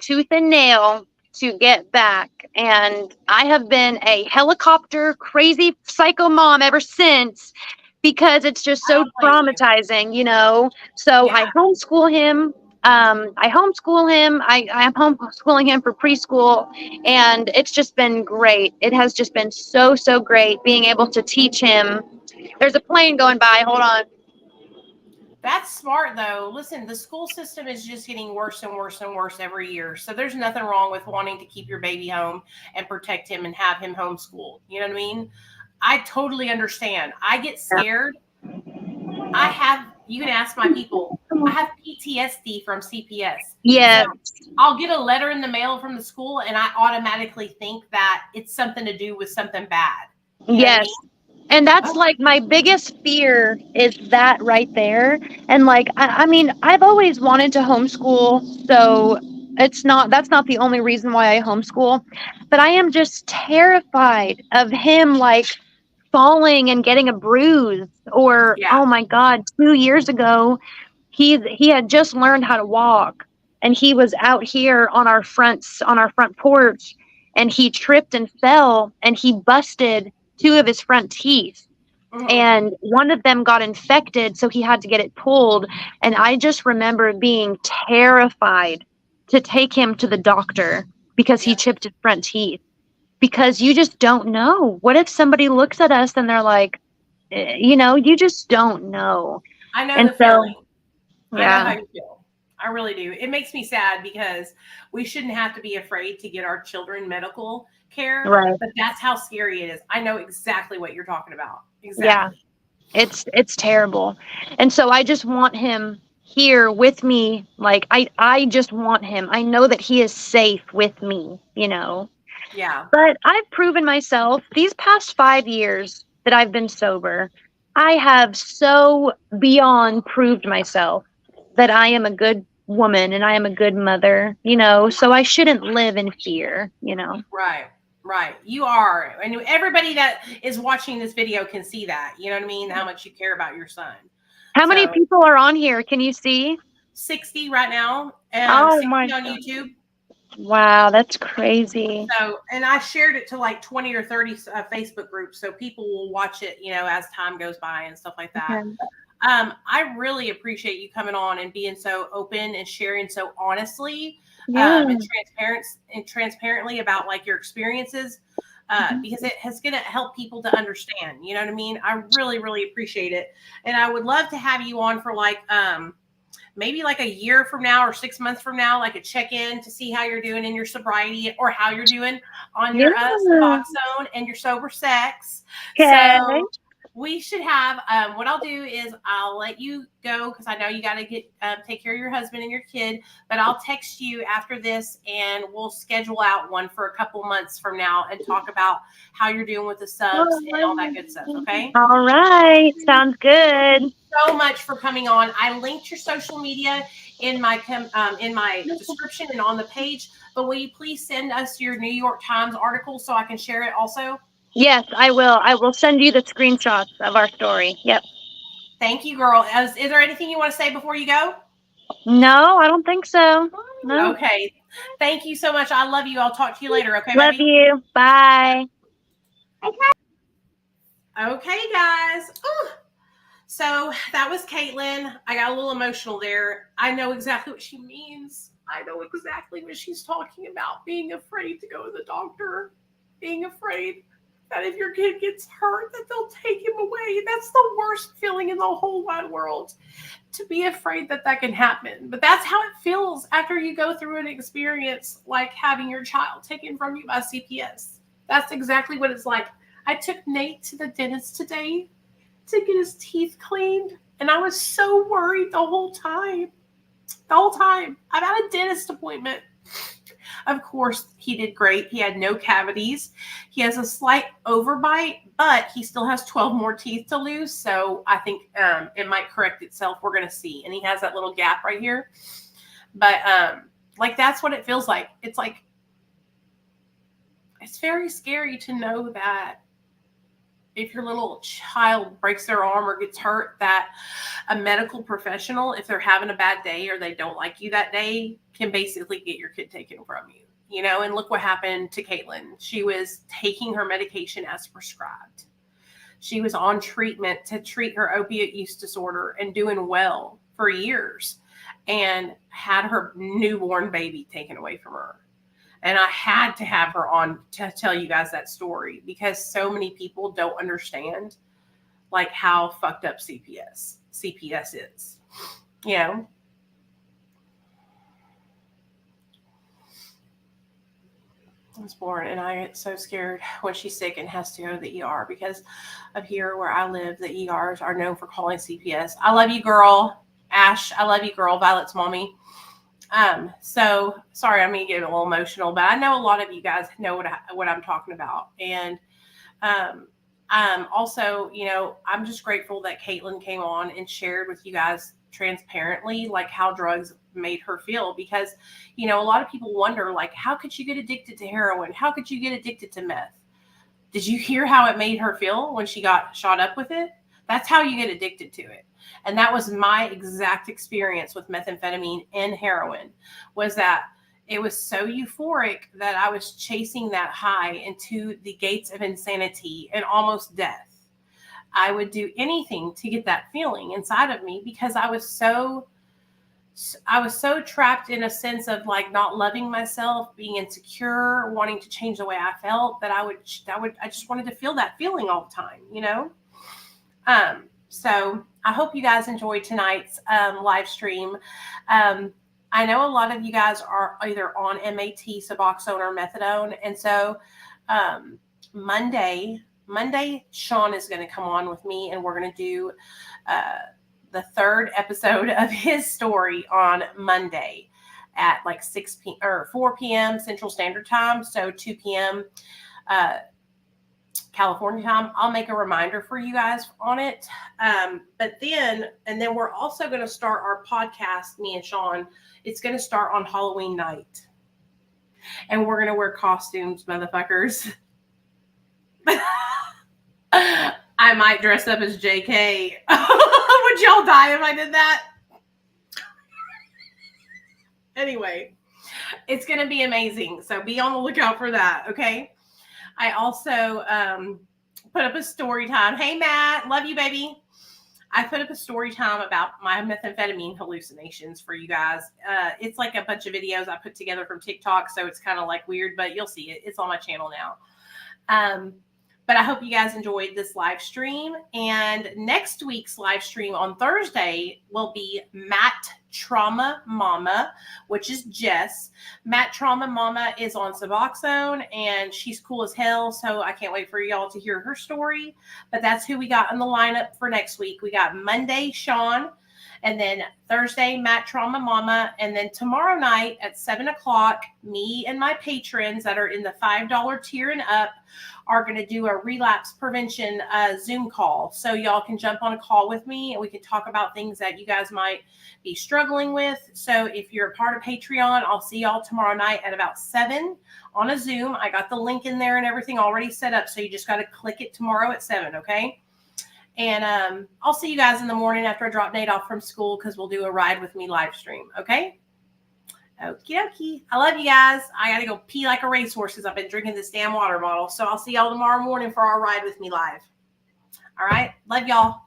tooth and nail to get back. And I have been a helicopter crazy psycho mom ever since because it's just so I don't blame you. traumatizing, you know. So Yeah. I homeschool him. I homeschool him. I'm homeschooling him for preschool, and it's just been great. It has just been so, so great being able to teach him. There's a plane going by. Hold on. That's smart, though. Listen, the school system is just getting worse and worse and worse every year. So there's nothing wrong with wanting to keep your baby home and protect him and have him homeschooled. You know what I mean? I totally understand. I get scared. You can ask my people, I have PTSD from CPS. Yeah. So I'll get a letter in the mail from the school and I automatically think that it's something to do with something bad. You know what I Yes. mean? And that's like my biggest fear is that right there. And like, I mean, I've always wanted to homeschool. So that's not the only reason why I homeschool, but I am just terrified of him like falling and getting a bruise or, Yeah. oh my God, 2 years ago, he had just learned how to walk and he was out here on our front porch and he tripped and fell and he busted two of his front teeth and one of them got infected, so he had to get it pulled. And I just remember being terrified to take him to the doctor because he chipped his front teeth, because you just don't know. What if somebody looks at us and they're like, you just don't know. I know And the feeling. I know how yeah. you feel. I really do. It makes me sad because we shouldn't have to be afraid to get our children medical care. Right. But that's how scary it is. I know exactly what you're talking about. Yeah. Exactly. It's terrible. And so I just want him here with me. Like I just want him. I know that he is safe with me, Yeah. But I've proven myself these past 5 years that I've been sober. I have so beyond proved myself that I am a good woman and I am a good mother, so I shouldn't live in fear. Right. Right. You are. And everybody that is watching this video can see that. You know what I mean? How much you care about your son. How many people are on here? Can you see? 60 right now. And Oh 60 my on God. YouTube. Wow, that's crazy. So, and I shared it to like 20 or 30 Facebook groups. So people will watch it, as time goes by and stuff like that. Okay. I really appreciate you coming on and being so open and sharing so honestly Yeah. and transparently about like your experiences, because it has going to help people to understand. You know what I mean? I really, really appreciate it, and I would love to have you on for like maybe like a year from now or 6 months from now, like a check-in to see how you're doing in your sobriety or how you're doing on your Suboxone and your sober sex. Okay. So we should have, what I'll do is I'll let you go because I know you got to get take care of your husband and your kid, but I'll text you after this and we'll schedule out one for a couple months from now and talk about how you're doing with the subs and all that good stuff. Okay. All right. Sounds good. So much for coming on. I linked your social media in my description and on the page, but will you please send us your New York Times article so I can share it also? Yes, I will. I will send you the screenshots of our story. Yep. Thank you, girl. Is there anything you want to say before you go? No, I don't think so. No. Okay. Thank you so much. I love you. I'll talk to you later. Okay, Love baby? you. Bye. Okay, guys. Ooh. So that was Caitlyn. I got a little emotional there. I know exactly what she means. I know exactly what she's talking about. Being afraid to go to the doctor. Being afraid that if your kid gets hurt, that they'll take him away. That's the worst feeling in the whole wide world, to be afraid that that can happen. But that's how it feels after you go through an experience like having your child taken from you by CPS. That's exactly what it's like. I took Nate to the dentist today to get his teeth cleaned, and I was so worried the whole time. The whole time. I'm at a dentist appointment. Of course, he did great. He had no cavities. He has a slight overbite, but he still has 12 more teeth to lose. So I think it might correct itself. We're going to see. And he has that little gap right here. But like, that's what it feels like. It's like, it's very scary to know that if your little child breaks their arm or gets hurt, that a medical professional, if they're having a bad day or they don't like you that day, can basically get your kid taken from you, and look what happened to Caitlyn. She was taking her medication as prescribed. She was on treatment to treat her opiate use disorder and doing well for years. and had her newborn baby taken away from her. And I had to have her on to tell you guys that story because so many people don't understand like how fucked up CPS is, you know? I was born and I get so scared when she's sick and has to go to the ER because up here where I live, the ERs are known for calling CPS. I love you, girl. Ash, I love you, girl. Violet's mommy. So sorry, I'm gonna get a little emotional, but I know a lot of you guys know what I'm talking about. And also, you know, I'm just grateful that Caitlyn came on and shared with you guys transparently like how drugs made her feel, because you know a lot of people wonder like how could you get addicted to heroin, how could you get addicted to meth? Did you hear how it made her feel when she got shot up with it? That's how you get addicted to it. And that was my exact experience with methamphetamine and heroin, was that it was so euphoric that I was chasing that high into the gates of insanity and almost death. I would do anything to get that feeling inside of me because I was so trapped in a sense of like not loving myself, being insecure, wanting to change the way I felt, that I just wanted to feel that feeling all the time, you know? So I hope you guys enjoyed tonight's live stream. I know a lot of you guys are either on MAT, Suboxone, or methadone. And so Monday, Sean is going to come on with me and we're going to do the third episode of his story on Monday at like 4 p.m. Central Standard Time. So 2 p.m. California time. I'll make a reminder for you guys on it. But then we're also going to start our podcast, me and Sean. It's going to start on Halloween night. And we're going to wear costumes, motherfuckers. I might dress up as JK. Would y'all die if I did that? Anyway, it's going to be amazing. So be on the lookout for that, okay? I also put up a story time. Hey, Matt. Love you, baby. I put up a story time about my methamphetamine hallucinations for you guys. It's like a bunch of videos I put together from TikTok, so it's kind of like weird, but you'll see it. It's on my channel now. But I hope you guys enjoyed this live stream. And next week's live stream on Thursday will be Matt Trauma Mama, which is Jess. Matt Trauma Mama is on Suboxone, and she's cool as hell. So I can't wait for y'all to hear her story. But that's who we got in the lineup for next week. We got Monday, Sean. And then Thursday, Matt Trauma Mama. And then tomorrow night at 7 o'clock, me and my patrons that are in the $5 tier and up are going to do a relapse prevention Zoom call. So y'all can jump on a call with me and we can talk about things that you guys might be struggling with. So if you're a part of Patreon, I'll see y'all tomorrow night at about 7 on a Zoom. I got the link in there and everything already set up. So you just got to click it tomorrow at 7, okay? And I'll see you guys in the morning after I drop Nate off from school because we'll do a Ride With Me live stream, okay? Okie dokie. I love you guys. I got to go pee like a racehorse because I've been drinking this damn water bottle. So I'll see y'all tomorrow morning for our Ride With Me live. All right? Love y'all.